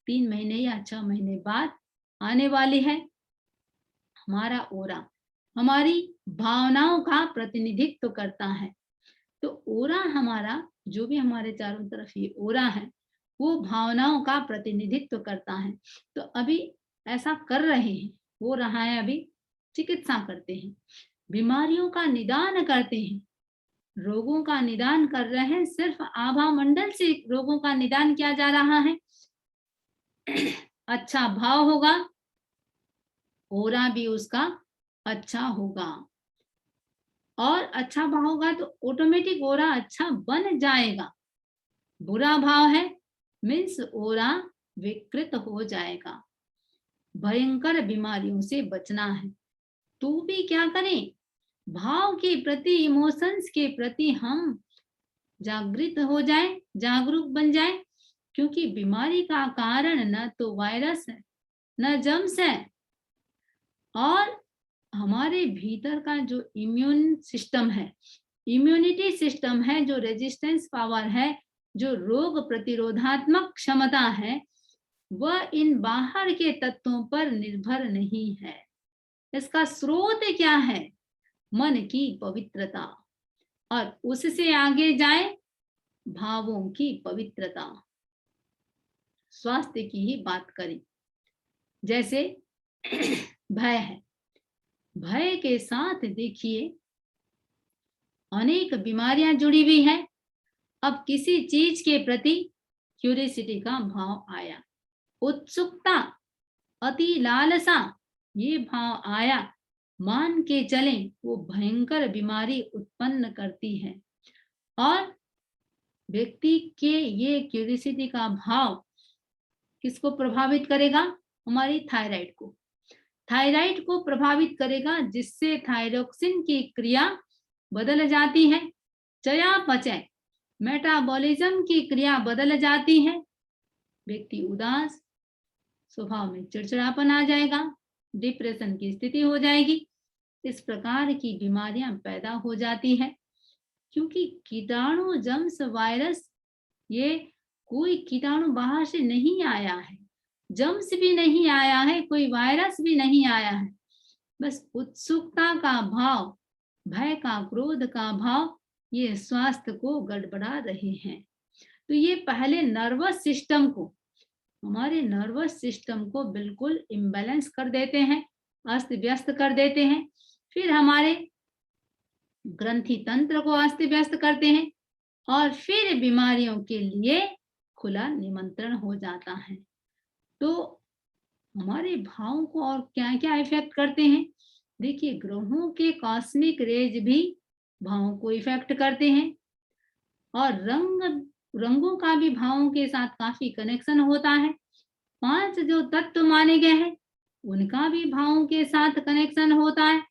3 महीने या 6 महीने बाद आने वाली है। हमारा ओरा हमारी भावनाओं का प्रतिनिधित्व करता है। तो ओरा हमारा, जो भी हमारे चारों तरफ ये ओरा है, वो भावनाओं का प्रतिनिधित्व करता है। तो अभी ऐसा कर रहे हैं, हो रहा है, अभी चिकित्सा करते हैं, बीमारियों का निदान करते हैं, रोगों का निदान कर रहे हैं। सिर्फ आभा मंडल से रोगों का निदान किया जा रहा है। अच्छा भाव होगा, ओरा भी उसका अच्छा होगा, और अच्छा भाव होगा तो ऑटोमेटिक ओरा अच्छा बन जाएगा। बुरा भाव है मीन्स ओरा विकृत हो जाएगा। भयंकर बीमारियों से बचना है तो भी क्या करें? भाव के प्रति, इमोशंस के प्रति हम जागृत हो जाए, जागरूक बन जाए, क्योंकि बीमारी का कारण न तो वायरस है, न जर्म्स है, और हमारे भीतर का जो इम्यून सिस्टम है, इम्यूनिटी सिस्टम है, जो रेजिस्टेंस पावर है, जो रोग प्रतिरोधात्मक क्षमता है, वह इन बाहर के तत्वों पर निर्भर नहीं है। इसका स्रोत क्या है? मन की पवित्रता, और उससे आगे जाए भावों की पवित्रता। स्वास्थ्य की ही बात करें, जैसे भय है, भय के साथ देखिए अनेक बीमारियां जुड़ी हुई हैं। अब किसी चीज के प्रति क्यूरियोसिटी का भाव आया, उत्सुकता, अति लालसा, ये भाव आया, मान के चलें वो भयंकर बीमारी उत्पन्न करती है। और व्यक्ति के ये क्यूरियोसिटी का भाव किसको प्रभावित करेगा? हमारी थायराइड को, थायराइड को प्रभावित करेगा, जिससे थायरोक्सिन की क्रिया बदल जाती है, चयापचय, मेटाबॉलिज्म की क्रिया बदल जाती है, व्यक्ति उदास, स्वभाव में चिड़चिड़ापन आ जाएगा, डिप्रेशन की स्थिति हो जाएगी। इस प्रकार की बीमारियां पैदा हो जाती है, क्योंकि कीटाणु, जर्म्स, वायरस, ये कोई कीटाणु बाहर से नहीं आया है, जर्म्स भी नहीं आया है, कोई वायरस भी नहीं आया है, बस उत्सुकता का भाव, भय का, क्रोध का भाव, ये स्वास्थ्य को गड़बड़ा रहे हैं। तो ये पहले नर्वस सिस्टम को, हमारे नर्वस सिस्टम को बिल्कुल इम्बैलेंस कर देते हैं, अस्त व्यस्त कर देते हैं, फिर हमारे ग्रंथि तंत्र को अस्त व्यस्त करते हैं, और फिर बीमारियों के लिए खुला निमंत्रण हो जाता है। तो हमारे भावों को और क्या क्या इफेक्ट करते हैं? देखिए, ग्रहों के कॉस्मिक रेज भी भावों को इफेक्ट करते हैं, और रंगों का भी भावों के साथ काफी कनेक्शन होता है। 5 जो तत्व माने गए हैं उनका भी भावों के साथ कनेक्शन होता है।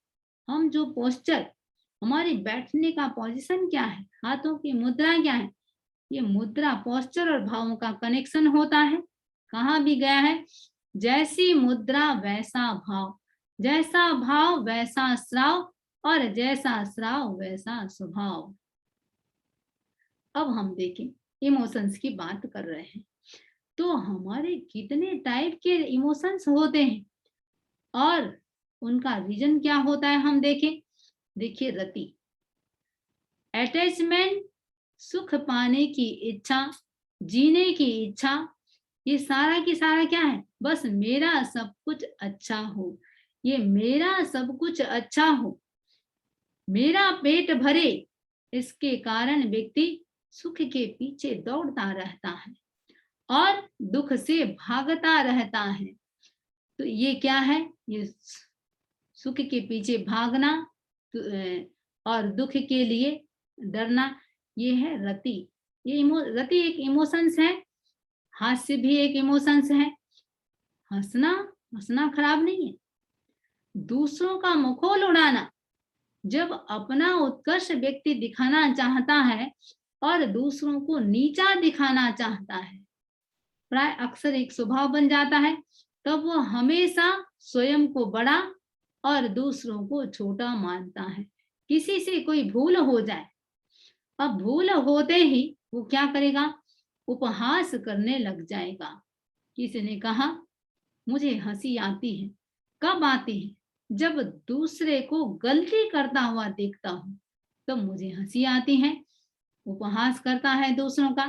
हम जो पोस्चर, हमारी बैठने का पोजीशन क्या है, हाथों की मुद्रा क्या है, ये मुद्रा, पोस्चर और भावों का कनेक्शन होता है। कहाँ भी गया है, जैसी मुद्रा वैसा भाव, जैसा भाव वैसा श्राव, और जैसा श्राव वैसा स्वभाव। अब हम देखें, इमोशंस की बात कर रहे हैं, तो हमारे कितने टाइप के इमोशंस होते हैं और उनका रीजन क्या होता है, हम देखें। देखिए, रति, अटैचमेंट, सुख पाने की इच्छा, जीने की इच्छा, ये सारा की सारा क्या है? बस मेरा सब कुछ अच्छा हो, ये मेरा सब कुछ अच्छा हो, मेरा पेट भरे, इसके कारण व्यक्ति सुख के पीछे दौड़ता रहता है और दुख से भागता रहता है। तो ये क्या है? ये सुख के पीछे भागना और दुख के लिए डरना, ये है रति। रति एक इमोशंस है, हास्य भी एक इमोशंस है। हंसना खराब नहीं है। दूसरों का मखौल उड़ाना, जब अपना उत्कर्ष व्यक्ति दिखाना चाहता है और दूसरों को नीचा दिखाना चाहता है, प्राय अक्सर एक स्वभाव बन जाता है, तब वो हमेशा स्वयं को बड़ा और दूसरों को छोटा मानता है। किसी से कोई भूल हो जाए, अब भूल होते ही वो क्या करेगा, उपहास करने लग जाएगा। किसी ने कहा, मुझे हंसी आती है। कब आती है? जब दूसरे को गलती करता हुआ देखता हूं, तो मुझे हंसी आती है। उपहास करता है दूसरों का।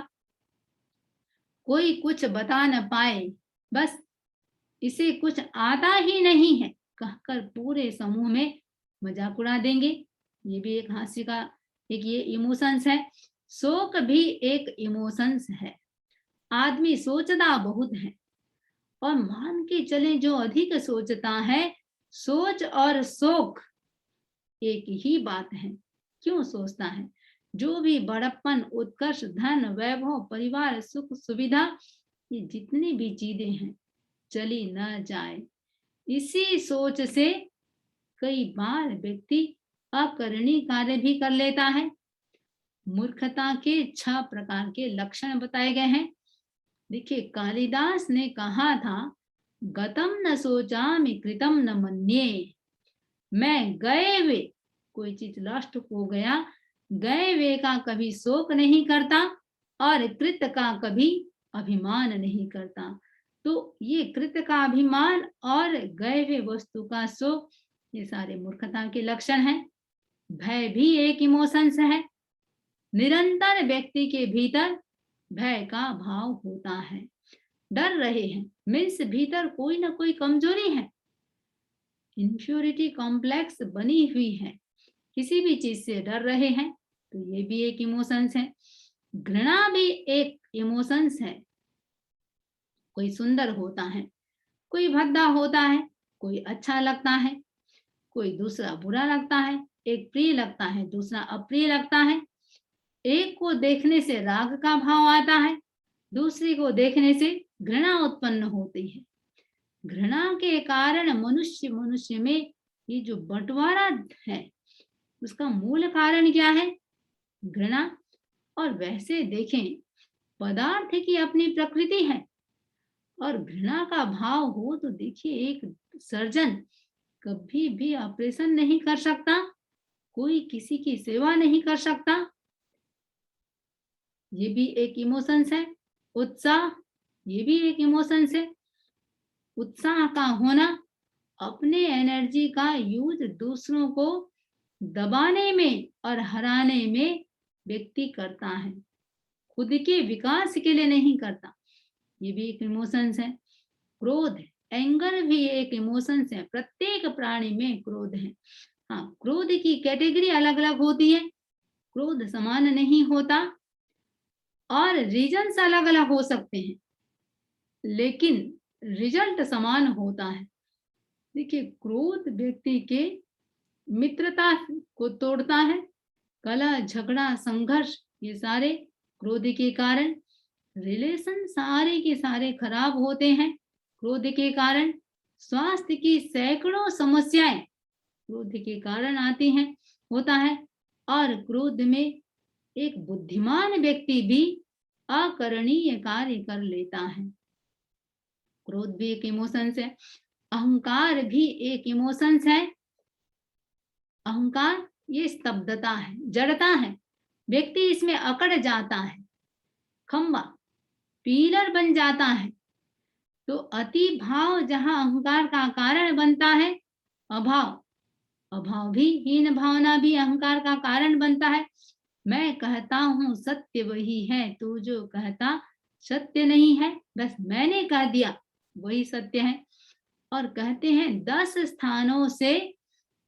कोई कुछ बता न पाए, बस इसे कुछ आता ही नहीं है कहकर पूरे समूह में मजाक उड़ा देंगे। ये भी एक हास्य का एक ये इमोशंस है। शोक भी एक इमोशंस है। आदमी सोचता बहुत है, और मान के चले जो अधिक सोचता है, सोच और शोक एक ही बात है। क्यों सोचता है? जो भी बड़प्पन, उत्कर्ष, धन, वैभव, परिवार, सुख, सुविधा, ये जितनी भी चीजें हैं, चली न जाए, इसी सोच से कई बार व्यक्ति अकरणीय कार्य भी कर लेता है। मूर्खता के 6 प्रकार के लक्षण बताए गए हैं। देखिए, कालिदास ने कहा था, गतम न सोचामि कृतम न मन्ये। मैं गए वे, कोई चीज नष्ट हो गया, गए वे का कभी शोक नहीं करता और कृत का कभी अभिमान नहीं करता। तो ये कृत का अभिमान और गए हुए वस्तु का शोक, ये सारे मूर्खता के लक्षण हैं। भय भी एक इमोशंस है। निरंतर व्यक्ति के भीतर भय का भाव होता है। डर रहे हैं मीन्स भीतर कोई ना कोई कमजोरी है, इंफ्योरिटी कॉम्प्लेक्स बनी हुई है, किसी भी चीज से डर रहे हैं, तो ये भी एक इमोशंस है। घृणा भी एक इमोशंस है। कोई सुंदर होता है, कोई भद्दा होता है, कोई अच्छा लगता है, कोई दूसरा बुरा लगता है, एक प्रिय लगता है, दूसरा अप्रिय लगता है। एक को देखने से राग का भाव आता है, दूसरी को देखने से घृणा उत्पन्न होती है। घृणा के कारण मनुष्य में ये जो बंटवारा है, उसका मूल कारण क्या है? घृणा। और वैसे देखें, पदार्थ की अपनी प्रकृति है, और घृणा का भाव हो तो देखिए, एक सर्जन कभी भी ऑपरेशन नहीं कर सकता, कोई किसी की सेवा नहीं कर सकता। ये भी एक इमोशंस है। उत्साह, ये भी एक इमोशंस है। उत्साह का होना, अपने एनर्जी का यूज दूसरों को दबाने में और हराने में व्यक्ति करता है, खुद के विकास के लिए नहीं करता। ये भी एक इमोशंस है। क्रोध, एंगर भी एक इमोशंस है। प्रत्येक प्राणी में क्रोध है। हाँ, क्रोध की कैटेगरी अलग अलग होती है, क्रोध समान नहीं होता, और रीजन्स अलग अलग हो सकते हैं, लेकिन रिजल्ट समान होता है। देखिए, क्रोध व्यक्ति के मित्रता को तोड़ता है। कलह, झगड़ा, संघर्ष, ये सारे क्रोध के कारण। रिलेशन सारे के सारे खराब होते हैं क्रोध के कारण। स्वास्थ्य की सैकड़ों समस्याएं क्रोध के कारण आती हैं, होता है। और क्रोध में एक बुद्धिमान व्यक्ति भी अकरणीय कार्य कर लेता है। क्रोध भी एक इमोशंस है। अहंकार भी एक इमोशंस है। अहंकार ये स्तब्धता है, जड़ता है, व्यक्ति इसमें अकड़ जाता है, खंबा, पिलर बन जाता है। तो अति भाव जहां अहंकार का कारण बनता है, अभाव, अभाव भी, हीन भावना भी अहंकार का कारण बनता है। मैं कहता हूं सत्य वही है, तू जो कहता सत्य नहीं है, बस मैंने कह दिया वही सत्य है। और कहते हैं 10 स्थानों से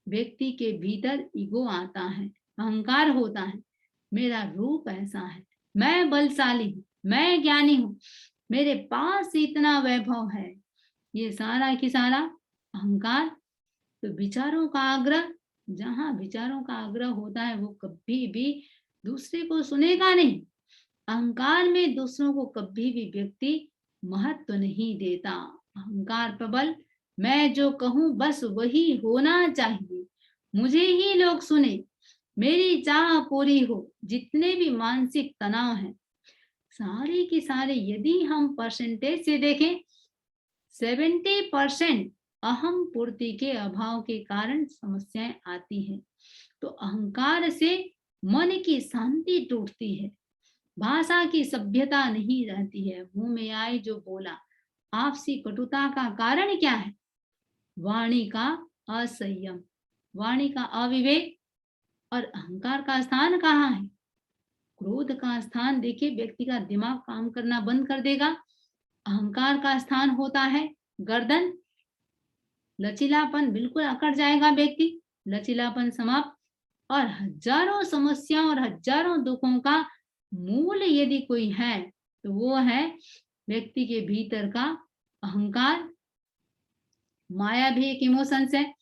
व्यक्ति के भीतर ईगो आता है, अहंकार होता है। मेरा रूप ऐसा है, मैं बलशाली हूं, मैं ज्ञानी हूं, मेरे पास इतना वैभव है, ये सारा की सारा अहंकार। तो विचारों का आग्रह, जहां विचारों का आग्रह होता है वो कभी भी दूसरे को सुनेगा नहीं। अहंकार में दूसरों को कभी भी व्यक्ति महत्व नहीं देता। अहंकार प्रबल, मैं जो कहूं बस वही होना चाहिए, मुझे ही लोग सुने, मेरी चाह पूरी हो। जितने भी मानसिक तनाव हैं सारे के सारे यदि हम परसेंटेज से देखें, 70% अहम पूर्ति के अभाव के कारण समस्याएं आती हैं। तो अहंकार से मन की शांति टूटती है, भाषा की सभ्यता नहीं रहती है। मुंह में आए जो बोला। आपसी कटुता का कारण क्या है? वाणी का असंयम, वाणी का अविवेक। और अहंकार का स्थान कहाँ है? क्रोध का स्थान देखिए, व्यक्ति का दिमाग काम करना बंद कर देगा। अहंकार का स्थान होता है गर्दन, लचीलापन बिल्कुल अकड़ जाएगा व्यक्ति, लचीलापन समाप्त। और हजारों समस्याओं और हजारों दुखों का मूल यदि कोई है तो वो है व्यक्ति के भीतर का अहंकार। माया भी एक इमोशंस है।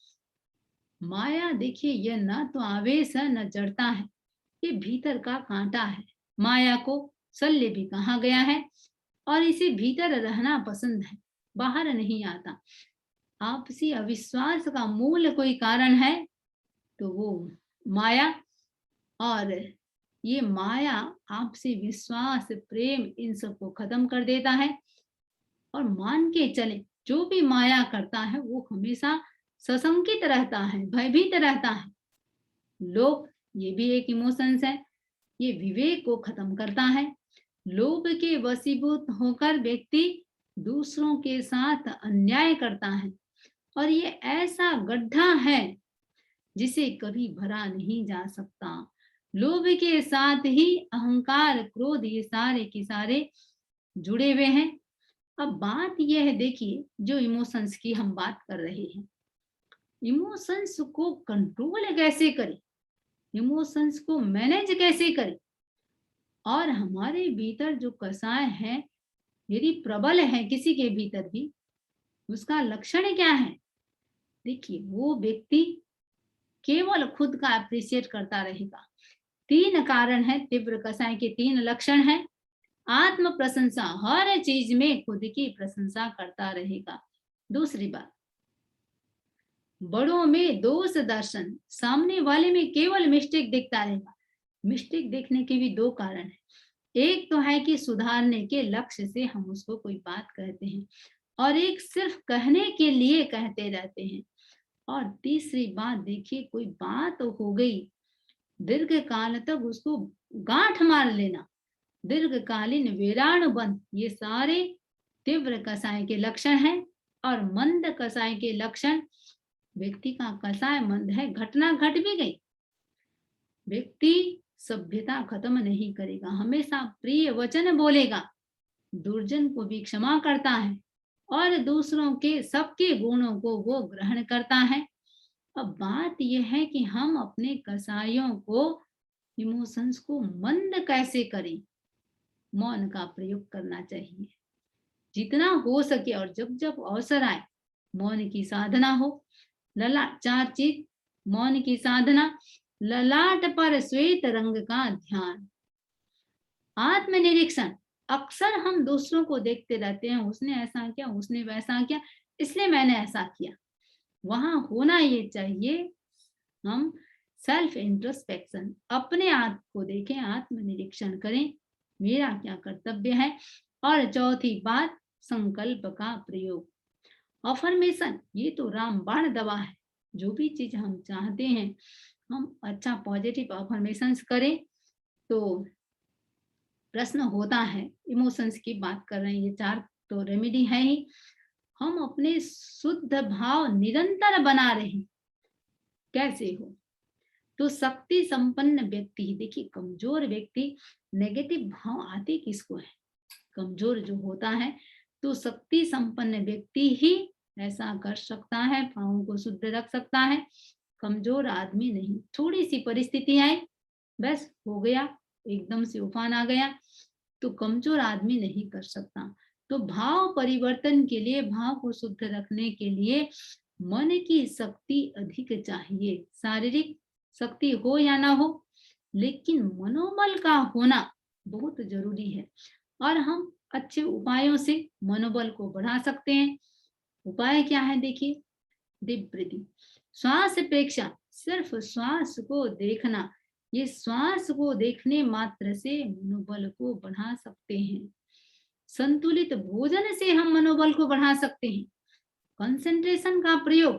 माया देखिए, यह न तो आवेश है न जड़ता है, ये भीतर का कांटा है। माया को शल्य भी कहा गया है और इसे भीतर रहना पसंद है, बाहर नहीं आता। आपसी अविश्वास का मूल कोई कारण है तो वो माया। और ये माया आपसी विश्वास, प्रेम, इन सबको खत्म कर देता है। और मान के चले, जो भी माया करता है वो हमेशा सशंकित रहता है, भयभीत रहता है। लोभ, ये भी एक इमोशंस है, ये विवेक को खत्म करता है। लोभ के वशीभूत होकर व्यक्ति दूसरों के साथ अन्याय करता है और ये ऐसा गड्ढा है जिसे कभी भरा नहीं जा सकता। लोभ के साथ ही अहंकार, क्रोध, ये सारे के सारे जुड़े हुए हैं। अब बात यह है, देखिए जो इमोशंस की हम बात कर रहे हैं, इमोशंस को कंट्रोल कैसे करें, इमोशंस को मैनेज कैसे करें। और हमारे भीतर जो कसाय है यदि प्रबल है किसी के भीतर भी, उसका लक्षण क्या है? देखिए, वो व्यक्ति केवल खुद का अप्रिशिएट करता रहेगा। 3 कारण है, तीव्र कसाय के 3 लक्षण हैं। आत्म प्रशंसा, हर चीज में खुद की प्रशंसा करता रहेगा। दूसरी बात, बड़ों में दोष दर्शन, सामने वाले में केवल मिस्टेक दिखता रहेगा। मिस्टेक देखने के भी 2 कारण है। एक तो है कि सुधारने के लक्ष्य से हम उसको कोई बात कहते हैं और एक सिर्फ कहने के लिए कहते रहते हैं। और तीसरी बात देखिए, कोई बात हो गई, दीर्घ काल तक उसको गांठ मार लेना, दीर्घकालीन वीराणु बंध, ये सारे तीव्र कसाय के लक्षण हैं। और मंद कसाय के लक्षण, व्यक्ति का कसाय मंद है, घटना घट भी गई, व्यक्ति सभ्यता खत्म नहीं करेगा, हमेशा प्रिय वचन बोलेगा, दुर्जन को भी क्षमा करता है और दूसरों के सबके गुणों को वो ग्रहण करता है। अब बात यह है कि हम अपने कसायों को, इमोशंस को मंद कैसे करें? मौन का प्रयोग करना चाहिए जितना हो सके, और जब जब अवसर आए मौन की साधना हो। ललाट, 4 चीज, मौन की साधना, ललाट पर श्वेत रंग का ध्यान, आत्मनिरीक्षण, अक्सर हम दूसरों को देखते रहते हैं, उसने ऐसा किया, उसने वैसा किया, इसलिए मैंने ऐसा किया। वहां होना ये चाहिए, हम सेल्फ इंट्रोस्पेक्शन, अपने आप को देखें, आत्मनिरीक्षण करें, मेरा क्या कर्तव्य है। और चौथी बात, संकल्प का प्रयोग, अफर्मेशन, ये तो रामबाण दवा है। जो भी चीज हम चाहते हैं, हम अच्छा पॉजिटिव अफर्मेशंस करें। तो प्रश्न होता है, इमोशंस की बात कर रहे हैं, ये 4 तो रेमेडी है ही। हम अपने शुद्ध भाव निरंतर बना रहे हैं, कैसे हो? तो शक्ति संपन्न व्यक्ति, देखिए कमजोर व्यक्ति, नेगेटिव भाव आते किसको है? कमजोर जो होता है। तो शक्ति संपन्न व्यक्ति ही ऐसा कर सकता है, भावों को शुद्ध रख सकता है, कमजोर आदमी नहीं। थोड़ी सी परिस्थिति आई, बस हो गया, एकदम से उफान आ गया, तो कमजोर आदमी नहीं कर सकता। तो भाव परिवर्तन के लिए, भाव को शुद्ध रखने के लिए मन की शक्ति अधिक चाहिए, शारीरिक शक्ति हो या ना हो, लेकिन मनोबल का होना बहुत जरूरी है। और हम अच्छे उपायों से मनोबल को बढ़ा सकते हैं। उपाय क्या है देखिए, डीप ब्रीदिंग, श्वास अपेक्षा सिर्फ श्वास को देखना, ये श्वास को देखने मात्र से मनोबल को बढ़ा सकते हैं। संतुलित भोजन से हम मनोबल को बढ़ा सकते हैं। कंसंट्रेशन का प्रयोग,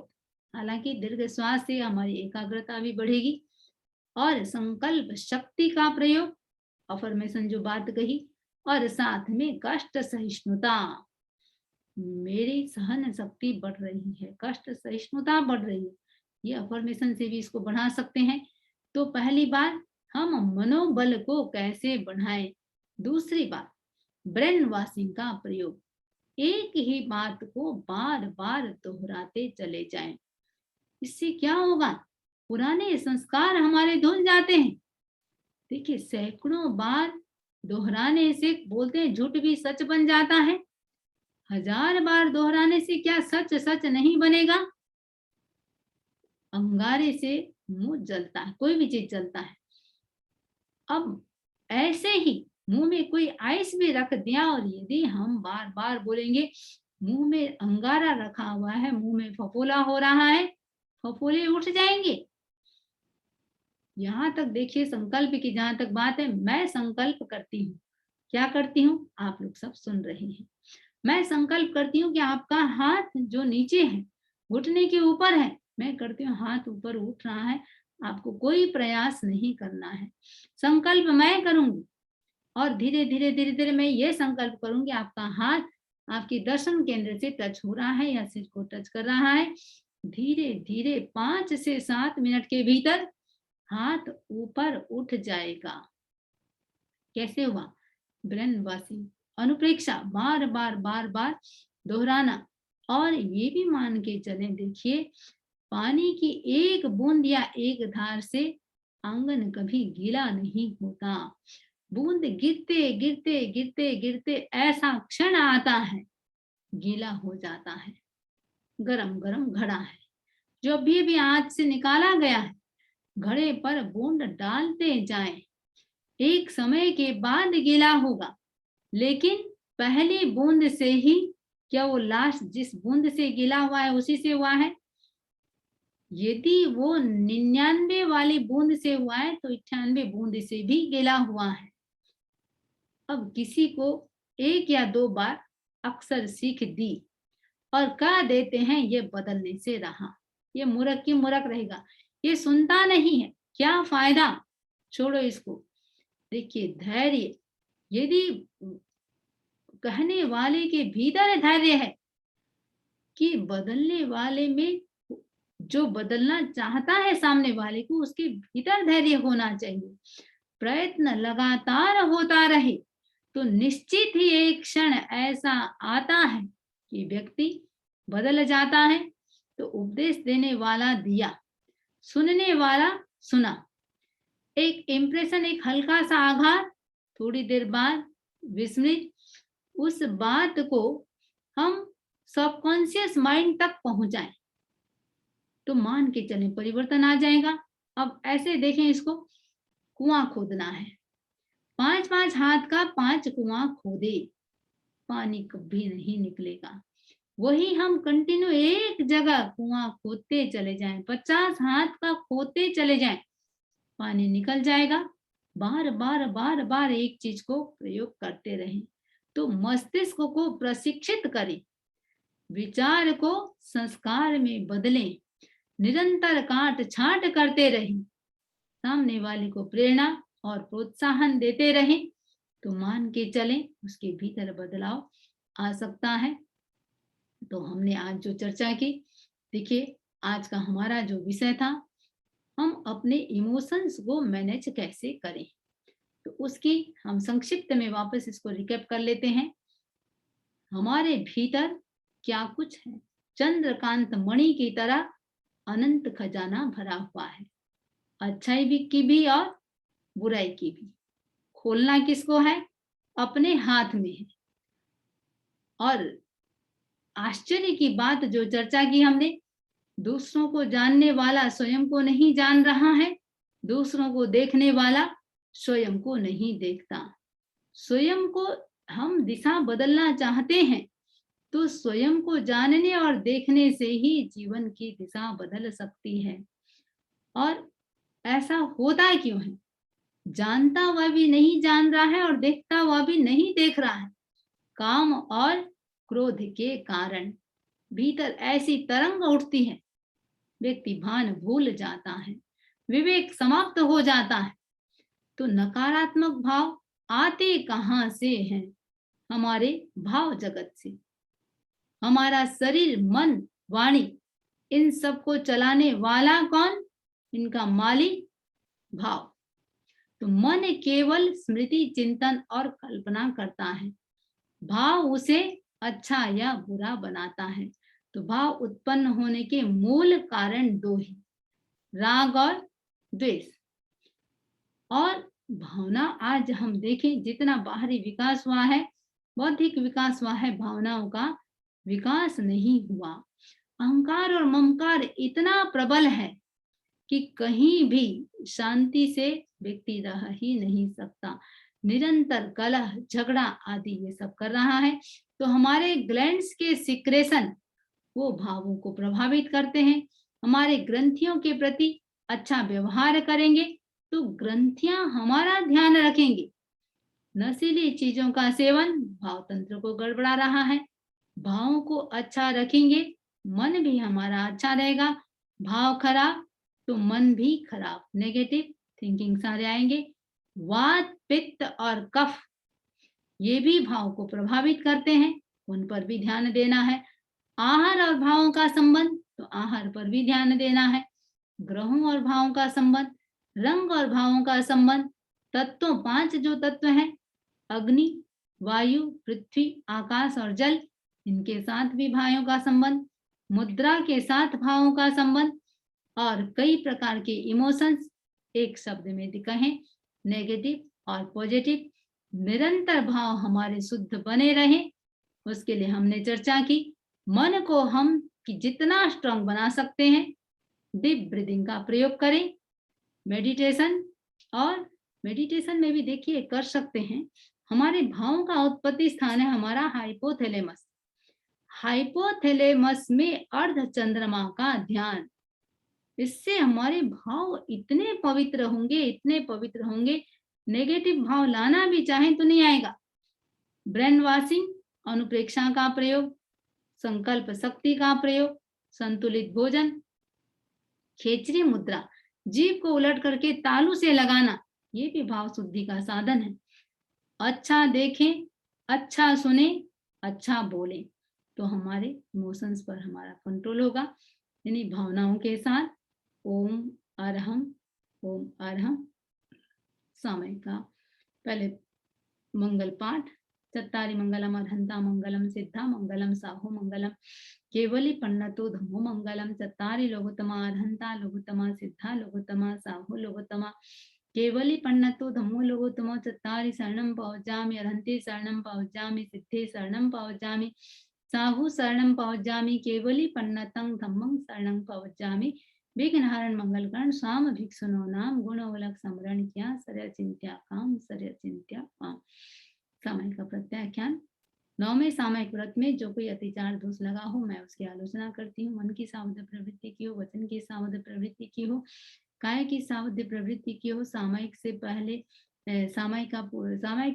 हालांकि दीर्घ श्वास से हमारी एकाग्रता भी बढ़ेगी। और संकल्प शक्ति का प्रयोग, अफर्मेशन जो बात कही, और साथ में कष्ट सहिष्णुता, मेरी सहन शक्ति बढ़ रही है, कष्ट सहिष्णुता बढ़ रही है, ये अफर्मेशन से भी इसको बढ़ा सकते हैं। तो पहली बात, हम मनोबल को कैसे बढ़ाएं। दूसरी बात, ब्रेन वॉशिंग का प्रयोग, एक ही बात को बार बार दोहराते चले जाएं। इससे क्या होगा, पुराने संस्कार हमारे धुल जाते हैं। देखिए, सैकड़ों बार दोहराने से, बोलते हैं झूठ भी सच बन जाता है। 1000 बार दोहराने से क्या सच सच नहीं बनेगा। अंगारे से मुंह जलता है, कोई भी चीज जलता है। अब ऐसे ही मुंह में कोई आइस भी रख दिया और यदि हम बार बार बोलेंगे, मुंह में अंगारा रखा हुआ है, मुंह में फफोला हो रहा है, फफोले उठ जाएंगे। यहां तक देखिए, संकल्प की जहां तक बात है, मैं संकल्प करती हूँ, क्या करती हूँ, आप लोग सब सुन रहे हैं। मैं संकल्प करती हूँ कि आपका हाथ जो नीचे है, घुटने के ऊपर है, मैं करती हूँ हाथ ऊपर उठ रहा है, आपको कोई प्रयास नहीं करना है। संकल्प मैं करूंगी और धीरे धीरे धीरे धीरे मैं ये संकल्प करूंगी, आपका हाथ आपके दर्शन केंद्र से टच हो रहा है या सिर को टच कर रहा है। धीरे धीरे 5 से 7 मिनट के भीतर हाथ ऊपर उठ जाएगा। कैसे हुआ, ब्रेन वॉशिंग, अनुप्रेक्षा, बार बार बार बार दोहराना। और ये भी मान के चले, देखिए, पानी की एक बूंद या एक धार से आंगन कभी गीला नहीं होता। बूंद गिरते गिरते गिरते गिरते ऐसा क्षण आता है, गीला हो जाता है। गरम गरम घड़ा है, जो भी आंच से निकाला गया है, घड़े पर बूंद डालते जाएं, एक समय के बाद गीला होगा। लेकिन पहली बूंद से ही, क्या वो लास्ट जिस बूंद से गीला हुआ है उसी से हुआ है? यदि वो 99 वाली बूंद से हुआ है तो 98 बूंद से भी गीला हुआ है। अब किसी को 1 या 2 बार अक्सर सीख दी और कह देते हैं ये बदलने से रहा, ये मूर्ख की मूर्ख रहेगा, ये सुनता नहीं है, क्या फायदा, छोड़ो इसको। देखिए, धैर्य, यदि कहने वाले के भीतर धैर्य है कि बदलने वाले में, जो बदलना चाहता है सामने वाले को, उसके भीतर धैर्य होना चाहिए। प्रयत्न लगातार होता रहे तो निश्चित ही एक क्षण ऐसा आता है कि व्यक्ति बदल जाता है। तो उपदेश देने वाला दिया, सुनने वाला सुना, एक इम्प्रेशन, एक हल्का सा आघात, थोड़ी देर बाद विस्मृत, उस बात को हम सबकॉन्शियस माइंड तक पहुंचाएं तो मान के चलें परिवर्तन आ जाएगा। अब ऐसे देखें इसको, कुआं खोदना है, 5-5 हाथ का 5 कुआं खोदे, पानी कभी नहीं निकलेगा। वही हम कंटिन्यू एक जगह कुआं खोदते चले जाएं, 50 हाथ का खोदते चले जाएं, पानी निकल जाएगा। बार बार बार बार एक चीज को प्रयोग करते रहें। तो मस्तिष्क को प्रशिक्षित करें, विचार को संस्कार में बदलें, निरंतर काट छांट करते रहें, सामने वाले को प्रेरणा और प्रोत्साहन देते रहें, तो मान के चलें उसके भीतर बदलाव आ सकता है। तो हमने आज जो चर्चा की, देखिए, आज का हमारा जो विषय था, हम अपने इमोशंस को मैनेज कैसे करें, तो उसकी हम संक्षिप्त में वापस इसको रिकैप कर लेते हैं। हमारे भीतर क्या कुछ है, चंद्रकांत मणि की तरह अनंत खजाना भरा हुआ है, अच्छाई भी की भी और बुराई की भी। खोलना किसको है, अपने हाथ में है। और आश्चर्य की बात जो चर्चा की हमने, दूसरों को जानने वाला स्वयं को नहीं जान रहा है, दूसरों को देखने वाला स्वयं को नहीं देखता। स्वयं को हम दिशा बदलना चाहते हैं तो स्वयं को जानने और देखने से ही जीवन की दिशा बदल सकती है। और ऐसा होता क्यों है? जानता हुआ भी नहीं जान रहा है और देखता हुआ भी नहीं देख रहा है। काम और क्रोध के कारण भीतर ऐसी तरंग उठती है, व्यक्ति भान भूल जाता है, विवेक समाप्त हो जाता है। तो नकारात्मक भाव आते कहां से हैं? हमारे भाव जगत से। हमारा शरीर, मन, वाणी, इन सबको चलाने वाला कौन? इनका मालिक भाव। तो मन केवल स्मृति, चिंतन और कल्पना करता है, भाव उसे अच्छा या बुरा बनाता है। तो भाव उत्पन्न होने के मूल कारण दो ही, राग और द्वेष। और भावना, आज हम देखें जितना बाहरी विकास हुआ है, बौद्धिक विकास हुआ है, भावनाओं का विकास नहीं हुआ। अहंकार और ममकार इतना प्रबल है कि कहीं भी शांति से व्यक्ति रह ही नहीं सकता। निरंतर कलह, झगड़ा आदि ये सब कर रहा है। तो हमारे ग्लैंड्स के सिक्रेशन वो भावों को प्रभावित करते हैं। हमारे ग्रंथियों के प्रति अच्छा व्यवहार करेंगे तो ग्रंथियां हमारा ध्यान रखेंगे। नशीली चीजों का सेवन भाव तंत्र को गड़बड़ा रहा है। भावों को अच्छा रखेंगे, मन भी हमारा अच्छा रहेगा। भाव खराब तो मन भी खराब, नेगेटिव थिंकिंग सारे आएंगे। वात, पित्त और कफ ये भी भाव को प्रभावित करते हैं, उन पर भी ध्यान देना है। आहार और भावों का संबंध, तो आहार पर भी ध्यान देना है। ग्रहों और भावों का संबंध, रंग और भावों का संबंध, तत्वों, 5 जो तत्व हैं, अग्नि, वायु, पृथ्वी, आकाश और जल, इनके साथ भी भावों का संबंध, मुद्रा के साथ भावों का संबंध, और कई प्रकार के इमोशंस, एक शब्द में कहें नेगेटिव और पॉजिटिव। निरंतर भाव हमारे शुद्ध बने रहे, उसके लिए हमने चर्चा की। मन को हम जितना स्ट्रांग बना सकते हैं, डीप ब्रीदिंग का प्रयोग करें, मेडिटेशन, और मेडिटेशन में भी देखिए कर सकते हैं। हमारे भावों का उत्पत्ति स्थान है हमारा हाइपोथैलेमस। हाइपोथैलेमस में अर्ध चंद्रमा का ध्यान, इससे हमारे भाव इतने पवित्र होंगे, इतने पवित्र होंगे, नेगेटिव भाव लाना भी चाहें तो नहीं आएगा। ब्रेन वॉशिंग, अनुप्रेक्षा का प्रयोग, संकल्प शक्ति का प्रयोग, संतुलित भोजन, खेचरी मुद्रा, जीभ को उलट करके तालू से लगाना, ये भी भाव शुद्धि का साधन है। अच्छा देखें, अच्छा सुने, अच्छा बोले, तो हमारे इमोशंस पर हमारा कंट्रोल होगा। यानी भावनाओं के साथ ओम अरहम, ओम अरहम। समय का पहले मंगल पाठ, चत्तारि मंगलम अर्हंता मंगलम सिद्धा मंगलम साहु मंगलम केवली पन्नतो धमो मंगलम चत्तारि लोगोत्तमा अर्हंता लोगोत्तमा सिद्धा लोगोत्तमा साहु लोगोत्तमा केवली पन्नतो धमो लोगोत्तमो चत्तारि शरणं पवज्जामि अर्हन्ति शरणं पवज्जामि सिद्धे शरणं पवज्जामि साहु शरणं पवज्जामि केवली पन्नतं धम्मं शरणं पवज्जामि विघ्नहरण मंगलकरण स्वाम भिक्षुनो नाम गुणोलक समरण किया सर्य चिंत्या काम सर्य चिंत्या काम। समय का प्रत्याख्यान। 9वें सामयिक व्रत में जो कोई अतिचार दोष लगा हो, मैं उसकी आलोचना करती हूँ। मन की सावध प्रवृत्ति की हो, वचन की सावध प्रवृत्ति की हो, काय की सावध प्रवृत्ति की हो, सामयिक से पहले सामयिक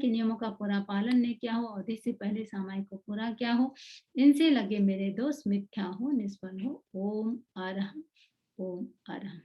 के नियमों का पूरा पालन नहीं किया हो, अवधि से पहले सामयिक को पूरा किया हो, इनसे लगे मेरे दोष मिथ्या हो, निष्फल हो। ओम अरहम, ओम अरहम।